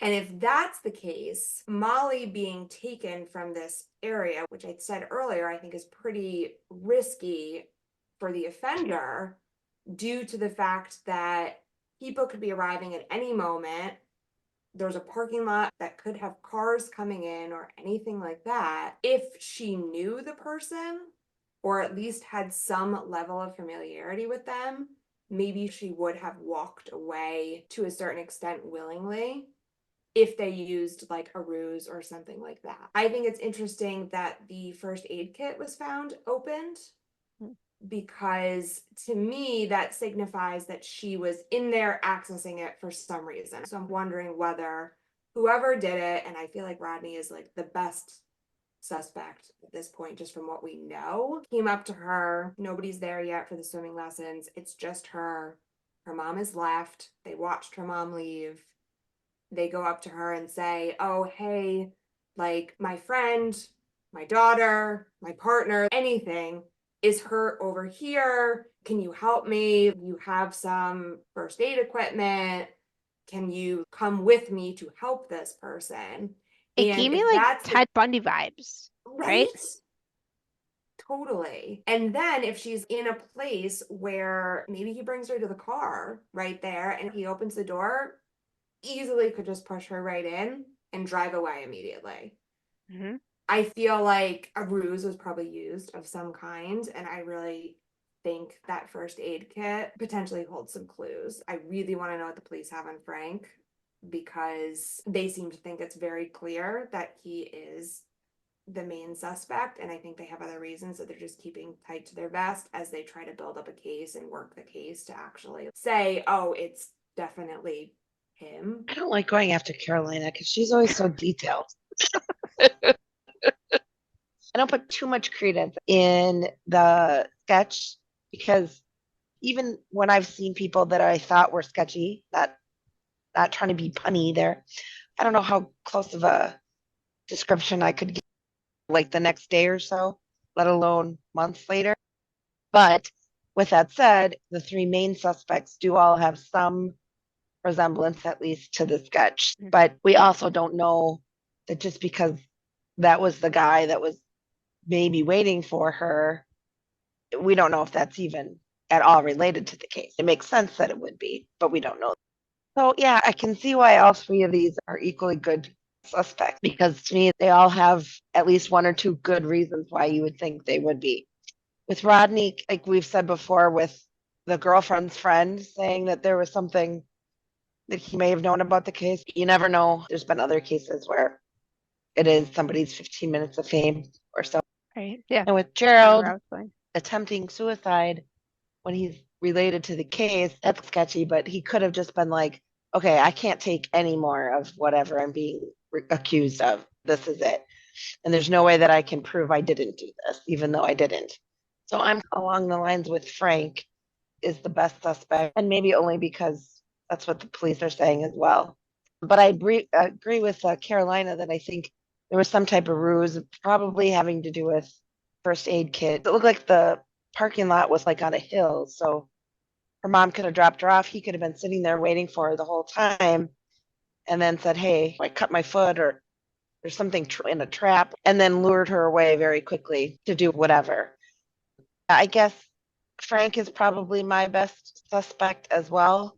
And if that's the case, Molly being taken from this area, which I said earlier, I think is pretty risky for the offender, due to the fact that people could be arriving at any moment. There's a parking lot that could have cars coming in or anything like that. If she knew the person, or at least had some level of familiarity with them, maybe she would have walked away to a certain extent willingly if they used like a ruse or something like that. I think it's interesting that the first aid kit was found opened, because to me that signifies that she was in there accessing it for some reason. So I'm wondering whether whoever did it, and I feel like Rodney is like the best suspect at this point just from what we know, came up to her. Nobody's there yet for the swimming lessons. It's just her. Her mom is left. They watched her mom leave. They go up to her and say, oh, hey, like my friend, my daughter, my partner, anything is hurt over here. Can you help me? You have some first aid equipment. Can you come with me to help this person? It gave me like Ted Bundy vibes, right? Totally. And then if she's in a place where maybe he brings her to the car right there and he opens the door, easily could just push her right in and drive away immediately. I feel like a ruse was probably used of some kind, and I really think that first aid kit potentially holds some clues. I really want to know what the police have on Frank, because they seem to think it's very clear that he is the main suspect, and I think they have other reasons that they're just keeping tight to their vest as they try to build up a case and work the case to actually say, oh, it's definitely him. I don't like going after Carolina because she's always so detailed. I don't put too much credence in the sketch, because even when I've seen people that I thought were sketchy, that not trying to be punny there. I don't know how close of a description I could give, like the next day or so, let alone months later. But with that said, the three main suspects do all have some resemblance, at least, to the sketch. But we also don't know that just because that was the guy that was maybe waiting for her, we don't know if that's even at all related to the case. It makes sense that it would be, but we don't know. So yeah, I can see why all three of these are equally good suspects, because to me, they all have at least one or two good reasons why you would think they would be. With Rodney, like we've said before, with the girlfriend's friend saying that there was something that he may have known about the case, you never know. There's been other cases where it is somebody's 15 minutes of fame or so. Right. Yeah. And with Gerald attempting suicide when he's related to the case, that's sketchy, but he could have just been like, okay, I can't take any more of whatever I'm being accused of. This is it. And there's no way that I can prove I didn't do this, even though I didn't. So I'm along the lines with Frank is the best suspect, and maybe only because that's what the police are saying as well. But I agree with Carolina that I think there was some type of ruse, probably having to do with first aid kit. It looked like the parking lot was like on a hill, so her mom could have dropped her off. He could have been sitting there waiting for her the whole time and then said, hey, I cut my foot, or there's something in a trap, and then lured her away very quickly to do whatever. I guess Frank is probably my best suspect as well.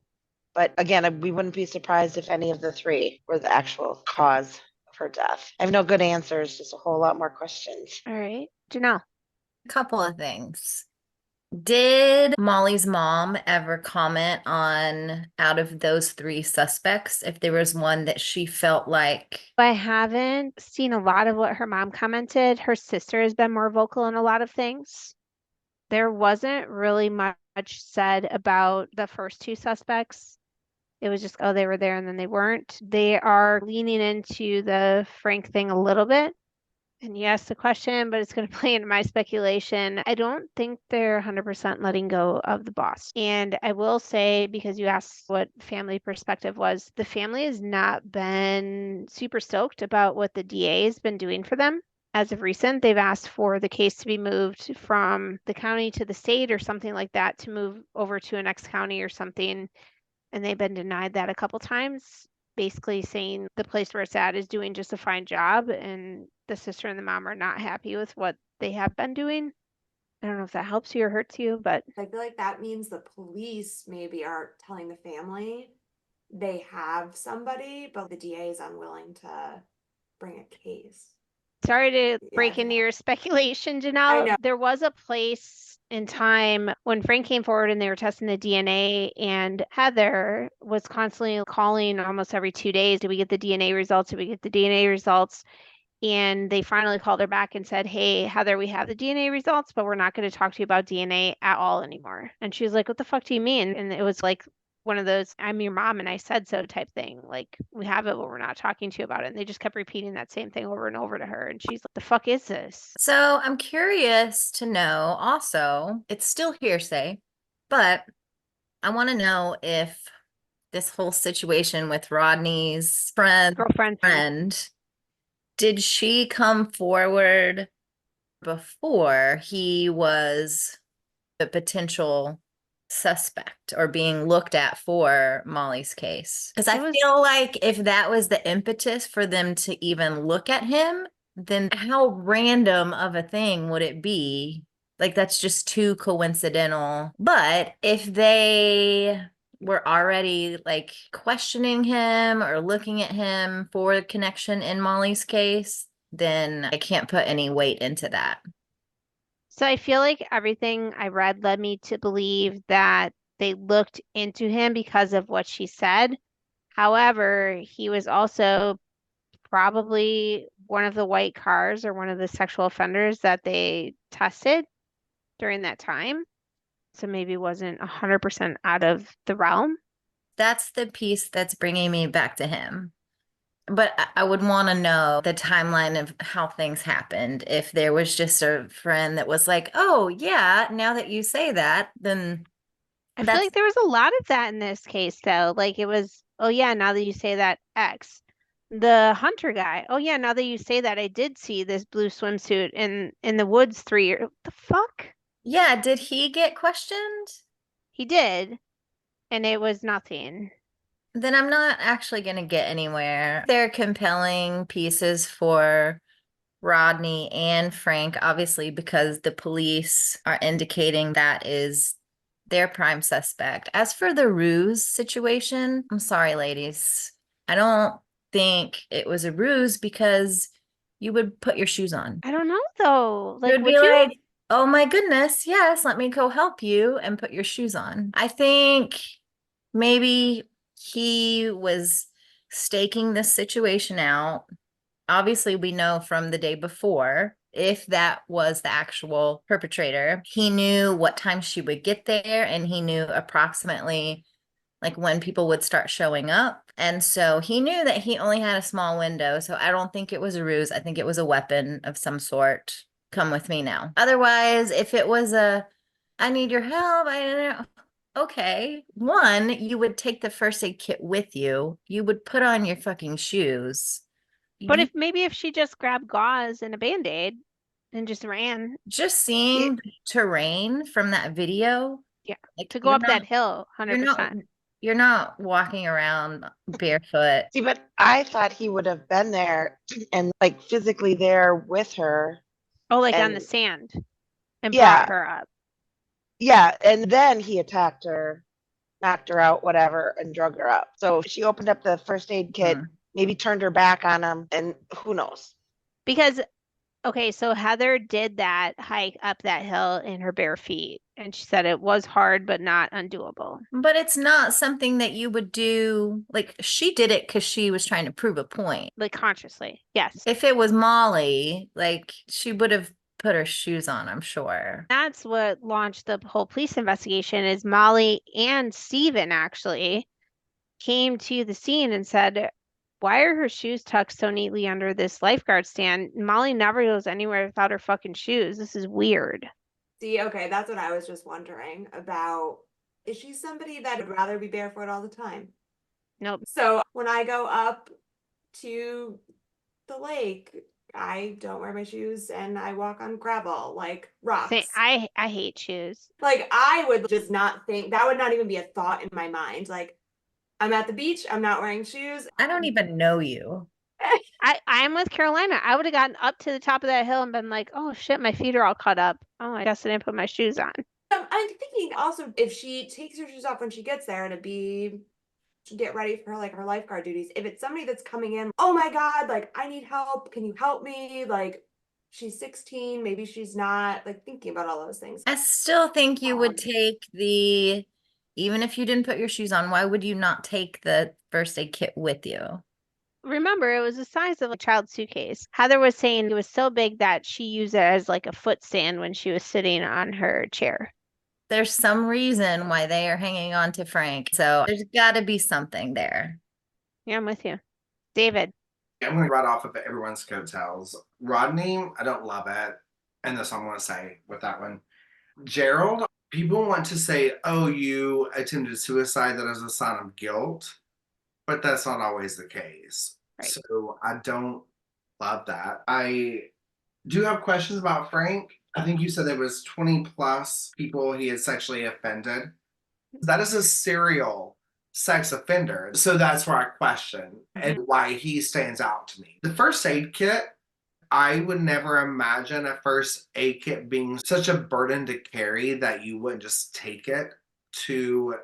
But again, we wouldn't be surprised if any of the three were the actual cause of her death. I have no good answers, just a whole lot more questions. All right. Janelle. A couple of things. Did Molly's mom ever comment on, out of those three suspects, if there was one that she felt like? I haven't seen a lot of what her mom commented. Her sister has been more vocal in a lot of things. There wasn't really much said about the first two suspects. It was just, oh, they were there and then they weren't. They are leaning into the Frank thing a little bit. And you asked the question, but it's going to play into my speculation. I don't think they're 100% letting go of the boss. And I will say, because you asked what family perspective was, the family has not been super stoked about what the DA has been doing for them. As of recent, they've asked for the case to be moved from the county to the state or something like that, to move over to a next county or something. And they've been denied that a couple times, basically saying the place where it's at is doing just a fine job, and the sister and the mom are not happy with what they have been doing. I don't know if that helps you or hurts you, but I feel like that means the police maybe are telling the family they have somebody, but the DA is unwilling to bring a case. sorry to break into your speculation, Janelle. There was a place in time when Frank came forward and they were testing the DNA, and Heather was constantly calling almost every 2 days. Did we get the DNA results? Did we get the DNA results? And they finally called her back and said, hey, Heather, we have the DNA results, but we're not going to talk to you about DNA at all anymore. And she was like, what the fuck do you mean? And it was like one of those, I'm your mom and I said so type thing. Like, we have it, but we're not talking to you about it. And they just kept repeating that same thing over and over to her. And she's like, the fuck is this? So I'm curious to know also, it's still hearsay, but I want to know if this whole situation with Rodney's girlfriend, did she come forward before he was the potential suspect or being looked at for Molly's case? Because I feel like if that was the impetus for them to even look at him, then how random of a thing would it be? Like, that's just too coincidental. But if they were already like questioning him or looking at him for a connection in Molly's case, then I can't put any weight into that. So I feel like everything I read led me to believe that they looked into him because of what she said. However, he was also probably one of the white cars or one of the sexual offenders that they tested during that time. So maybe wasn't 100% out of the realm. That's the piece that's bringing me back to him. But I would want to know the timeline of how things happened. If there was just a friend that was like, oh, yeah, now that you say that, then I feel like there was a lot of that in this case, though. Like, it was Oh yeah, now that you say that, X. The hunter guy. Oh yeah, now that you say that, I did see this blue swimsuit in the woods 3 years. What the fuck? Yeah, did he get questioned? He did, and it was nothing. Then I'm not actually going to get anywhere. They're compelling pieces for Rodney and Frank, obviously, because the police are indicating that is their prime suspect. As for the ruse situation, I'm sorry, ladies. I don't think it was a ruse because you would put your shoes on. I don't know though. You Like, would would be you? like, oh my goodness, yes, let me go help you and put your shoes on. I think maybe he was staking this situation out. Obviously, we know from the day before, if that was the actual perpetrator, he knew what time she would get there and he knew approximately like when people would start showing up. And so he knew that he only had a small window. So I don't think it was a ruse. I think it was a weapon of some sort. Come with me now. Otherwise, if it was I need your help, I don't know. Okay. One, you would take the first aid kit with you. You would put on your fucking shoes. But if she just grabbed gauze and a Band-Aid and just ran. Just seeing the terrain from that video. Yeah. Like To go up that hill, 100%. You're not walking around barefoot. See, but I thought he would have been there and like physically there with her. Oh, like on the and- sand and Yeah. brought her up. Yeah, and then he attacked her, knocked her out, whatever, and drug her up. So she opened up the first aid kit, maybe turned her back on him, and who knows? Because, okay, so Heather did that hike up that hill in her bare feet, and she said it was hard, but not undoable. But it's not something that you would do. Like, she did it because she was trying to prove a point. Like, consciously, yes. If it was Molly, like, she would have put her shoes on, I'm sure. That's what launched the whole police investigation is Molly and Steven actually came to the scene and said, why are her shoes tucked so neatly under this lifeguard stand? Molly never goes anywhere without her fucking shoes. This is weird. See, okay, that's what I was just wondering about. Is she somebody that would rather be barefoot all the time? Nope. So when I go up to the lake, I don't wear my shoes and I walk on gravel, like rocks. I hate shoes. Like I would just not think that would not even be a thought in my mind. Like I'm at the beach, I'm not wearing shoes. I don't even know you. I'm with Carolina. I would have gotten up to the top of that hill and been like, oh shit, my feet are all cut up. Oh, I guess I didn't put my shoes on. I'm thinking also if she takes her shoes off when she gets there to get ready for her lifeguard duties. If it's somebody that's coming in, oh my God, like I need help. Can you help me? Like she's 16, maybe she's not like thinking about all those things. I still think you would take even if you didn't put your shoes on, why would you not take the first aid kit with you? Remember, it was the size of a child's suitcase. Heather was saying it was so big that she used it as like a foot stand when she was sitting on her chair. There's some reason why they are hanging on to Frank. So there's got to be something there. Yeah, I'm with you. David. I'm going to ride off of everyone's coattails. Rodney, I don't love it. And that's all I'm going to say with that one. Gerald, people want to say, oh, you attempted suicide. That is a sign of guilt. But that's not always the case. Right. So I don't love that. I do have questions about Frank. I think you said there was 20 plus people he had sexually offended. That is a serial sex offender. So that's where I question and why he stands out to me. The first aid kit, I would never imagine a first aid kit being such a burden to carry that you wouldn't just take it to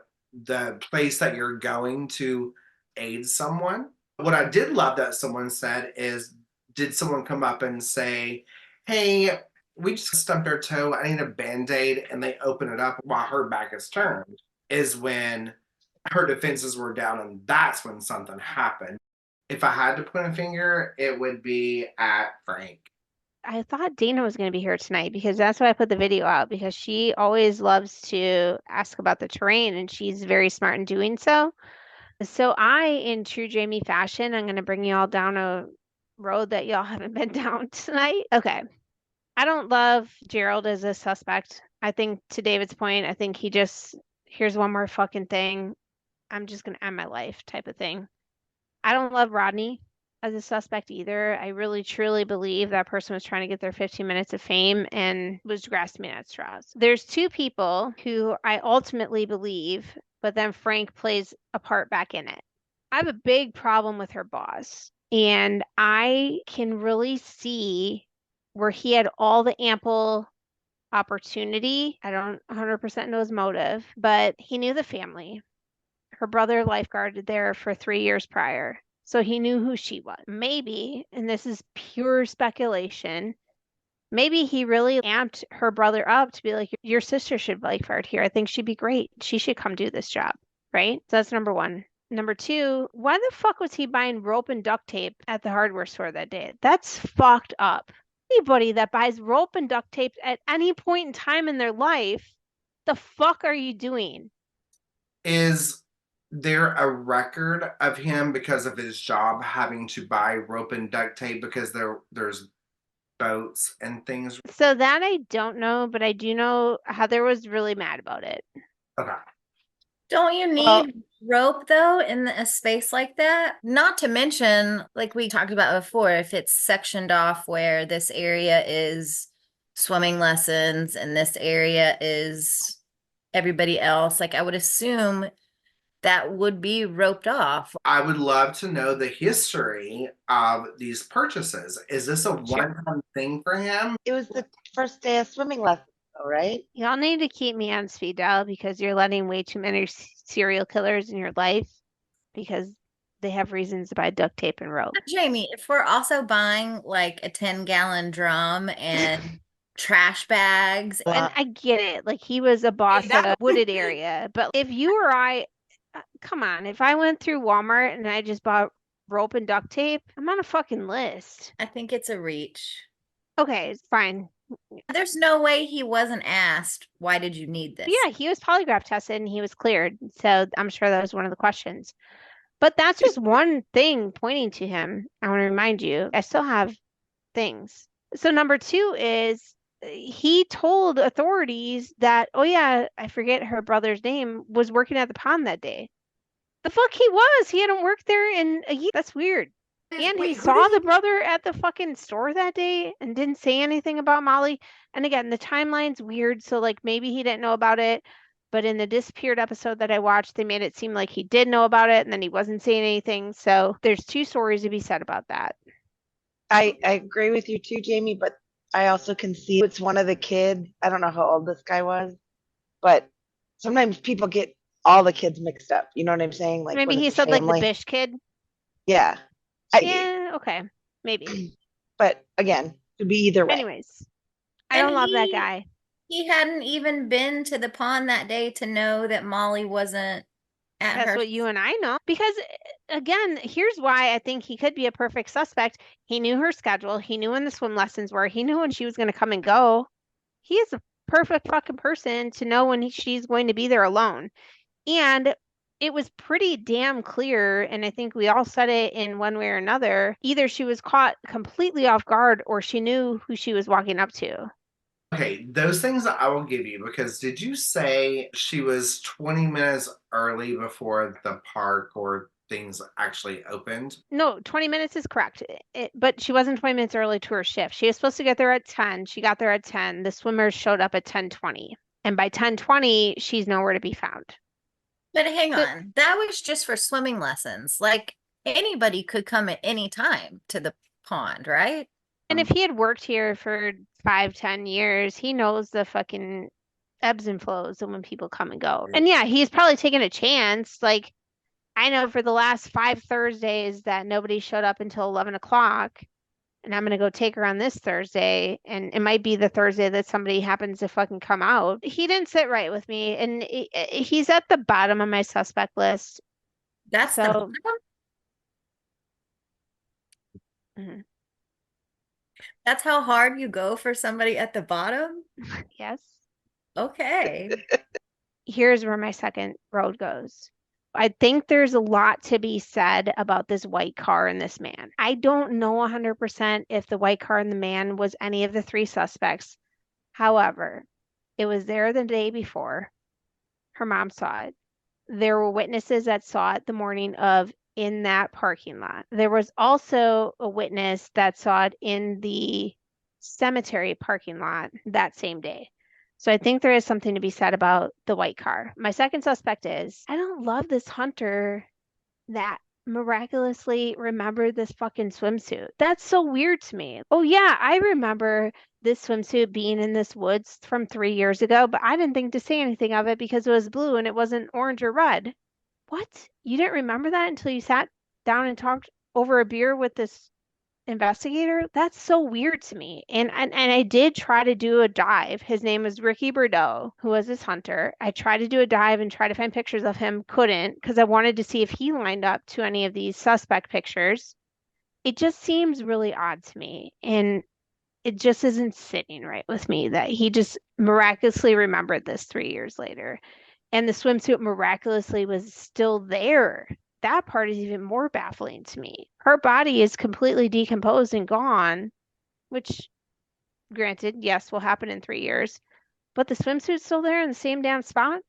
the place that you're going to aid someone. What I did love that someone said is, did someone come up and say, hey, we just stumped our toe, I need a Band-Aid, and they open it up while her back is turned, is when her defenses were down, and that's when something happened. If I had to point a finger, it would be at Frank. I thought Dana was going to be here tonight because that's why I put the video out, because she always loves to ask about the terrain and she's very smart in doing so. So in true Jamie fashion, I'm going to bring you all down a road that y'all haven't been down tonight. Okay. I don't love Gerald as a suspect. I think to David's point, I think he just, here's one more fucking thing. I'm just going to end my life type of thing. I don't love Rodney as a suspect either. I really truly believe that person was trying to get their 15 minutes of fame and was grasping at straws. There's two people who I ultimately believe, but then Frank plays a part back in it. I have a big problem with her boss, and I can really see where he had all the ample opportunity. I don't 100% know his motive, but he knew the family. Her brother lifeguarded there for 3 years prior. So he knew who she was. Maybe, and this is pure speculation, maybe he really amped her brother up to be like, your sister should lifeguard here. I think she'd be great. She should come do this job. Right? So that's number one. Number two, why the fuck was he buying rope and duct tape at the hardware store that day? That's fucked up. Anybody that buys rope and duct tape at any point in time in their life, the fuck are you doing? Is there a record of him because of his job having to buy rope and duct tape because there's boats and things? So that I don't know, but I do know Heather was really mad about it. Okay. Don't you need rope though in a space like that? Not to mention, like we talked about before, if it's sectioned off where this area is swimming lessons and this area is everybody else, like I would assume that would be roped off. I would love to know the history of these purchases. Is this a one-time thing for him? It was the first day of swimming lessons, though, right? Y'all need to keep me on speed dial because you're letting way too many serial killers in your life because they have reasons to buy duct tape and rope. Jamie, if we're also buying like a 10-gallon drum and trash bags. And I get it. Like he was a boss of a wooded area. But if you or I, come on, if I went through Walmart and I just bought rope and duct tape, I'm on a fucking list. I think it's a reach. Okay, it's fine. There's no way he wasn't asked, why did you need this? Yeah, he was polygraph tested and he was cleared. So I'm sure that was one of the questions. But that's just one thing pointing to him. I want to remind you, I still have things. So number two is he told authorities that, oh yeah, I forget her brother's name, was working at the pond that day. The fuck he was. He hadn't worked there in a year. That's weird. And he saw the brother at the fucking store that day and didn't say anything about Molly. And again, the timeline's weird. So like maybe he didn't know about it. But in the disappeared episode that I watched, they made it seem like he did know about it and then he wasn't saying anything. So there's two stories to be said about that. I agree with you too, Jamie, but I also can see it's one of the kids. I don't know how old this guy was, but sometimes people get all the kids mixed up. You know what I'm saying? Like maybe he said like the Bish kid. Yeah. Yeah, okay. Maybe. But again, could be either way. Anyways, I don't love that guy. He hadn't even been to the pond that day to know that Molly wasn't at her. That's what you and I know. Because again, here's why I think he could be a perfect suspect. He knew her schedule. He knew when the swim lessons were. He knew when she was going to come and go. He is a perfect fucking person to know when she's going to be there alone. And it was pretty damn clear, and I think we all said it in one way or another, either she was caught completely off guard or she knew who she was walking up to. Okay, those things I will give you, because did you say she was 20 minutes early before the park or things actually opened? No, 20 minutes is correct. But she wasn't 20 minutes early to her shift. She was supposed to get there at 10. She got there at 10. The swimmers showed up at 10:20. And by 10:20, she's nowhere to be found. But hang on, that was just for swimming lessons. Like anybody could come at any time to the pond, right? And if he had worked here for 5-10 years, he knows the fucking ebbs and flows of when people come and go. And yeah, he's probably taken a chance. Like, I know for the last 5 Thursdays that nobody showed up until 11 o'clock. And I'm going to go take her on this Thursday. And it might be the Thursday that somebody happens to fucking come out. He didn't sit right with me. And he's at the bottom of my suspect list. That's so. The bottom? Mm-hmm. That's how hard you go for somebody at the bottom? Yes. Okay. Here's where my second road goes. I think there's a lot to be said about this white car and this man. I don't know 100% if the white car and the man was any of the three suspects. However, it was there the day before. Her mom saw it. There were witnesses that saw it the morning of in that parking lot. There was also a witness that saw it in the cemetery parking lot that same day. So I think there is something to be said about the white car. My second suspect is I don't love this hunter that miraculously remembered this fucking swimsuit. That's so weird to me. Oh, yeah, I remember this swimsuit being in this woods from 3 years ago, but I didn't think to say anything of it because it was blue and it wasn't orange or red. What? You didn't remember that until you sat down and talked over a beer with this investigator? That's so weird to me. And I did try to do a dive. His name was Ricky Bordeaux, who was this hunter. I tried to do a dive and try to find pictures of him, couldn't, because I wanted to see if he lined up to any of these suspect pictures. It just seems really odd to me. And it just isn't sitting right with me that he just miraculously remembered this 3 years later. And the swimsuit miraculously was still there. That part is even more baffling to me. Her body is completely decomposed and gone, which, granted, yes, will happen in 3 years, but the swimsuit's still there in the same damn spot.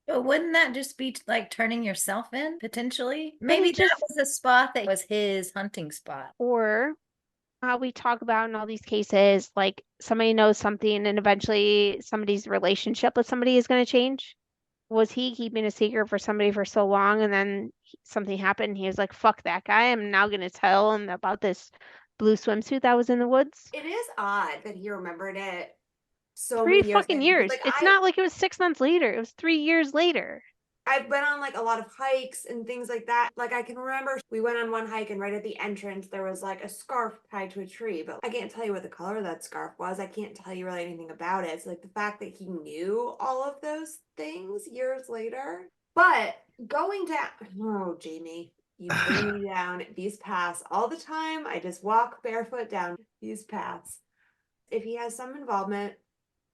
But wouldn't that just be like turning yourself in potentially? But Maybe he just, that was a spot that was his hunting spot. or how we talk about in all these cases, like somebody knows something and eventually somebody's relationship with somebody is going to change. Was he keeping a secret for somebody for so long and then something happened and he was like, fuck that guy. I'm now going to tell him about this blue swimsuit that was in the woods? It is odd that he remembered it so Three many years fucking later. years. Like It's not like it was 6 months later. It was 3 years later. I've been on like a lot of hikes and things like that. Like I can remember we went on one hike and right at the entrance there was like a scarf tied to a tree, but I can't tell you what the color of that scarf was. I can't tell you really anything about it. So like the fact that he knew all of those things years later. But going down, oh Jamie, you bring me down these paths all the time. I just walk barefoot down these paths. If he has some involvement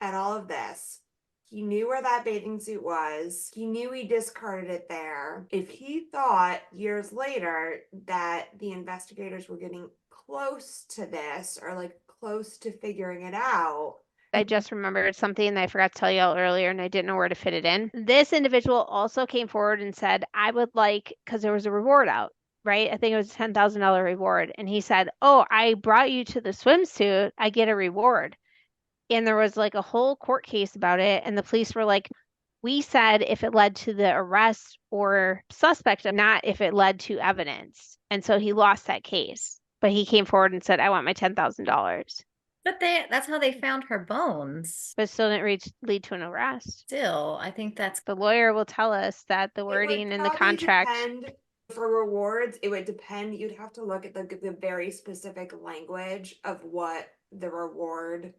at all of this, he knew where that bathing suit was. He knew he discarded it there. If he thought years later that the investigators were getting close to this or like close to figuring it out. I just remembered something that I forgot to tell you all earlier and I didn't know where to fit it in. This individual also came forward and said, I would like, because there was a reward out, right? I think it was a $10,000 reward. And he said, oh, I brought you to the swimsuit. I get a reward. And there was like a whole court case about it. And the police were like, we said if it led to the arrest or suspect, not if it led to evidence. And so he lost that case. But he came forward and said, I want my $10,000. But that's how they found her bones. But still didn't lead to an arrest. Still, I think that's The lawyer will tell us that the wording in the contract. For rewards, it would depend. You'd have to look at the very specific language of what the reward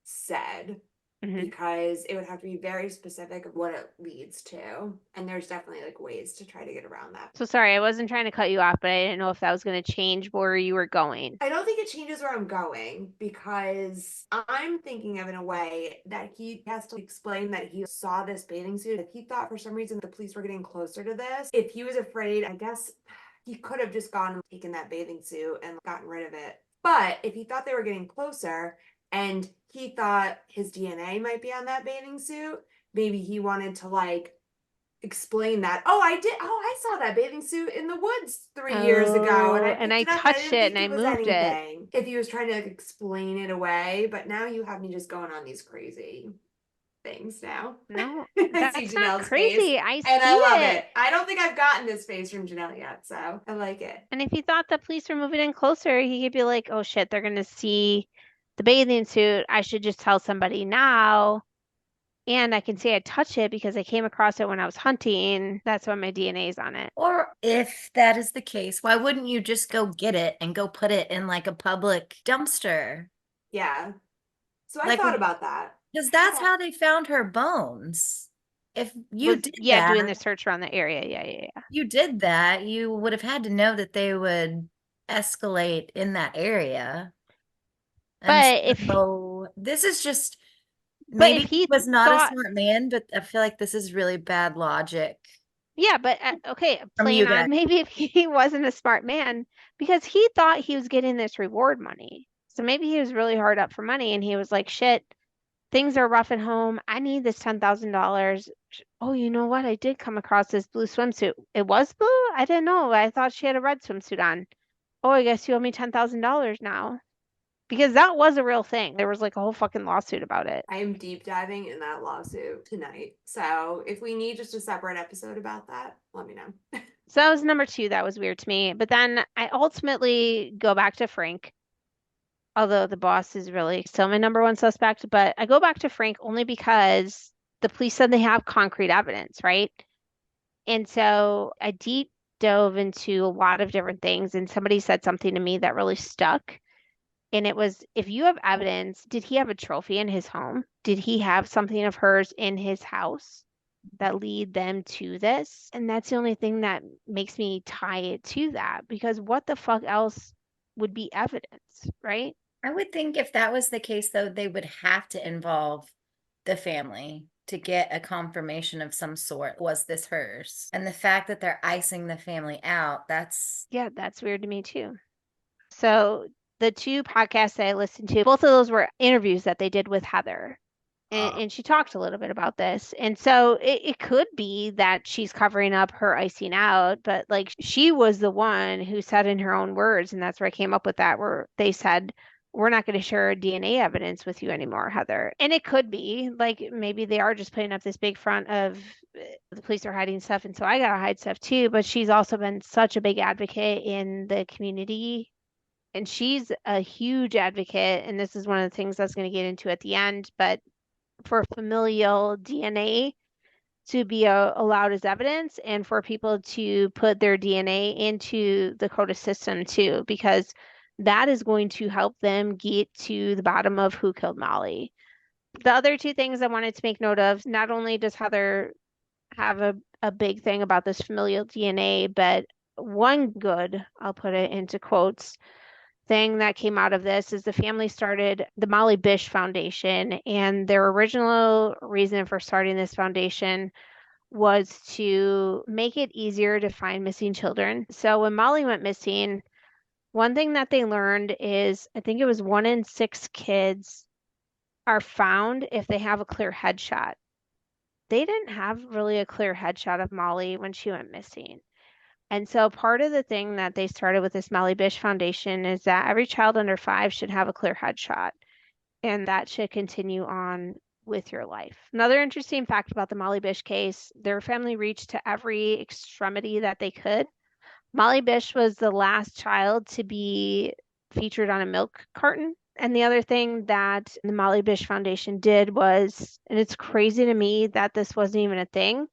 said. Because it would have to be very specific of what it leads to. And there's definitely like ways to try to get around that. So sorry, I wasn't trying to cut you off, but I didn't know if that was going to change where you were going. I don't think it changes where I'm going because I'm thinking of in a way that he has to explain that he saw this bathing suit. If he thought for some reason the police were getting closer to this, if he was afraid, I guess he could have just gone and taken that bathing suit and gotten rid of it. But if he thought they were getting closer, and he thought his DNA might be on that bathing suit, maybe he wanted to like explain that. Oh, I saw that bathing suit in the woods 3 years ago, and I touched it and I moved it. If he was trying to like, explain it away, but now you have me just going on these crazy things now. No, I that's see not Janelle's crazy. face, I and I love see it. I don't think I've gotten this face from Janelle yet, so I like it. And if he thought the police were moving in closer, he could be like, oh shit, they're going to see the bathing suit. I should just tell somebody now. And I can say I touched it because I came across it when I was hunting. That's why my DNA is on it. Or if that is the case, why wouldn't you just go get it and go put it in like a public dumpster? Yeah. So I thought about that. Because that's how they found her bones. If you did that, doing the search around the area. Yeah. You did that, you would have had to know that they would escalate in that area. But this is just maybe he was not a smart man, but I feel like this is really bad logic. Yeah, but okay, playing on maybe if he wasn't a smart man because he thought he was getting this reward money. So maybe he was really hard up for money and he was like, shit, Things are rough at home. I need this $10,000. Oh, you know what? I did come across this blue swimsuit. It was blue? I didn't know. I thought she had a red swimsuit on. Oh, I guess you owe me $10,000 now. Because that was a real thing. There was like a whole fucking lawsuit about it. I am deep diving in that lawsuit tonight. So if we need just a separate episode about that, let me know. So that was number two. That was weird to me. But then I ultimately go back to Frank, although the boss is really still my number one suspect. But I go back to Frank only because the police said they have concrete evidence, right? And so I deep dove into a lot of different things, and somebody said something to me that really stuck. And it was, if you have evidence, did he have a trophy in his home? Did he have something of hers in his house that lead them to this? And that's the only thing that makes me tie it to that, because what the fuck else would be evidence, right? I would think if that was the case, though, they would have to involve the family to get a confirmation of some sort. Was this hers? And the fact that they're icing the family out, that's Yeah, that's weird to me too. So the two podcasts that I listened to, both of those were interviews that they did with Heather. And she talked a little bit about this. And so it could be that she's covering up her icing out, but like she was the one who said in her own words, and that's where I came up with that, where they said, we're not going to share DNA evidence with you anymore, Heather. And it could be like maybe they are just putting up this big front of the police are hiding stuff. And so I got to hide stuff too. But she's also been such a big advocate in the community. And she's a huge advocate. And this is one of the things I was going to get into at the end. But for familial DNA to be allowed as evidence, and for people to put their DNA into the CODIS system too, because that is going to help them get to the bottom of who killed Molly. The other two things I wanted to make note of, not only does Heather have a big thing about this familial DNA, but one good, I'll put it into quotes, thing that came out of this is the family started the Molly Bish Foundation, and their original reason for starting this foundation was to make it easier to find missing children. So when Molly went missing, one thing that they learned is I think it was 1 in 6 kids are found if they have a clear headshot. They didn't have really a clear headshot of Molly when she went missing. And so part of the thing that they started with this Molly Bish Foundation is that every child under 5 should have a clear headshot, and that should continue on with your life. Another interesting fact about the Molly Bish case, their family reached to every extremity that they could. Molly Bish was the last child to be featured on a milk carton. And the other thing that the Molly Bish Foundation did was, and it's crazy to me that this wasn't even a thing,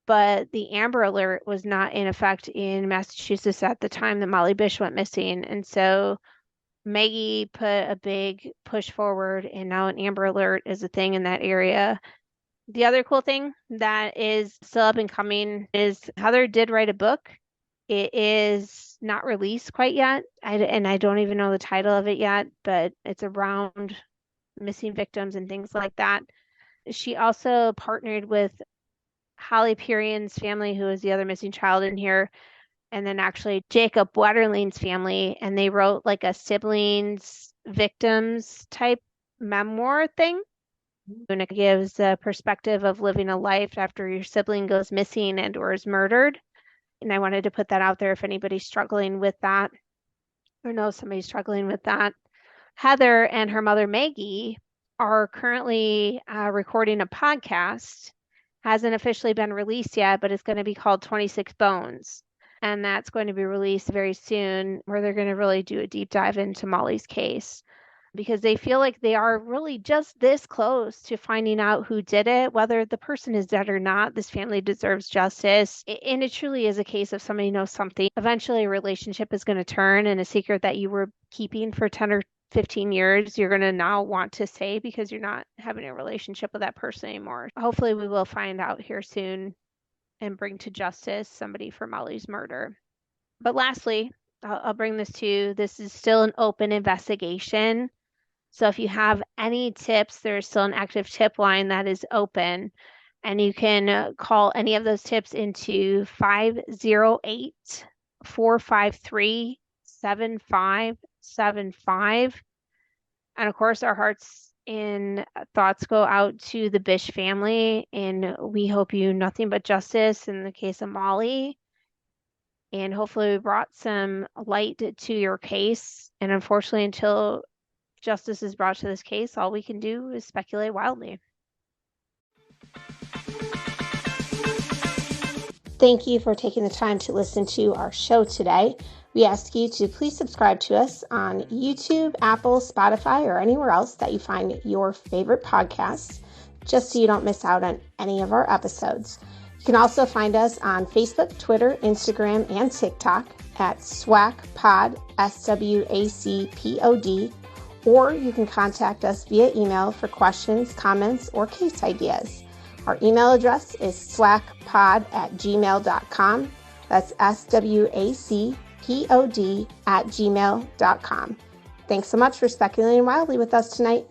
but the Amber Alert was not in effect in Massachusetts at the time that Molly Bish went missing. And so Maggie put a big push forward, and now an Amber Alert is a thing in that area. The other cool thing that is still up and coming is Heather did write a book. It is not released quite yet, and I don't even know the title of it yet, but it's around missing victims and things like that. She also partnered with Holly Perion's family, who is the other missing child in here, and then actually Jacob Wetterling's family, and they wrote like a siblings victims type memoir thing. And it gives a perspective of living a life after your sibling goes missing and or is murdered. And I wanted to put that out there if anybody's struggling with that or knows somebody struggling with that. Heather and her mother Maggie are currently recording a podcast. Hasn't officially been released yet, but it's going to be called 26 Bones. And that's going to be released very soon, where they're going to really do a deep dive into Molly's case, because they feel like they are really just this close to finding out who did it. Whether the person is dead or not, this family deserves justice. And it truly is a case of somebody knows something. Eventually, a relationship is going to turn, and a secret that you were keeping for 10 or 15 years, you're going to now want to say because you're not having a relationship with that person anymore. Hopefully, we will find out here soon and bring to justice somebody for Molly's murder. But lastly, I'll bring this to you. This is still an open investigation. So if you have any tips, there's still an active tip line that is open, and you can call any of those tips into 508-453-7575. And of course, our hearts And thoughts go out to the Bish family, and we hope you nothing but justice in the case of Molly. And hopefully we brought some light to your case. And unfortunately, until justice is brought to this case, all we can do is speculate wildly. Thank you for taking the time to listen to our show today. We ask you to please subscribe to us on YouTube, Apple, Spotify, or anywhere else that you find your favorite podcasts, just so you don't miss out on any of our episodes. You can also find us on Facebook, Twitter, Instagram, and TikTok at SWACPod, SWACPOD, or you can contact us via email for questions, comments, or case ideas. Our email address is swacpod@gmail.com. That's SWACPOD@gmail.com. Thanks so much for speculating wildly with us tonight.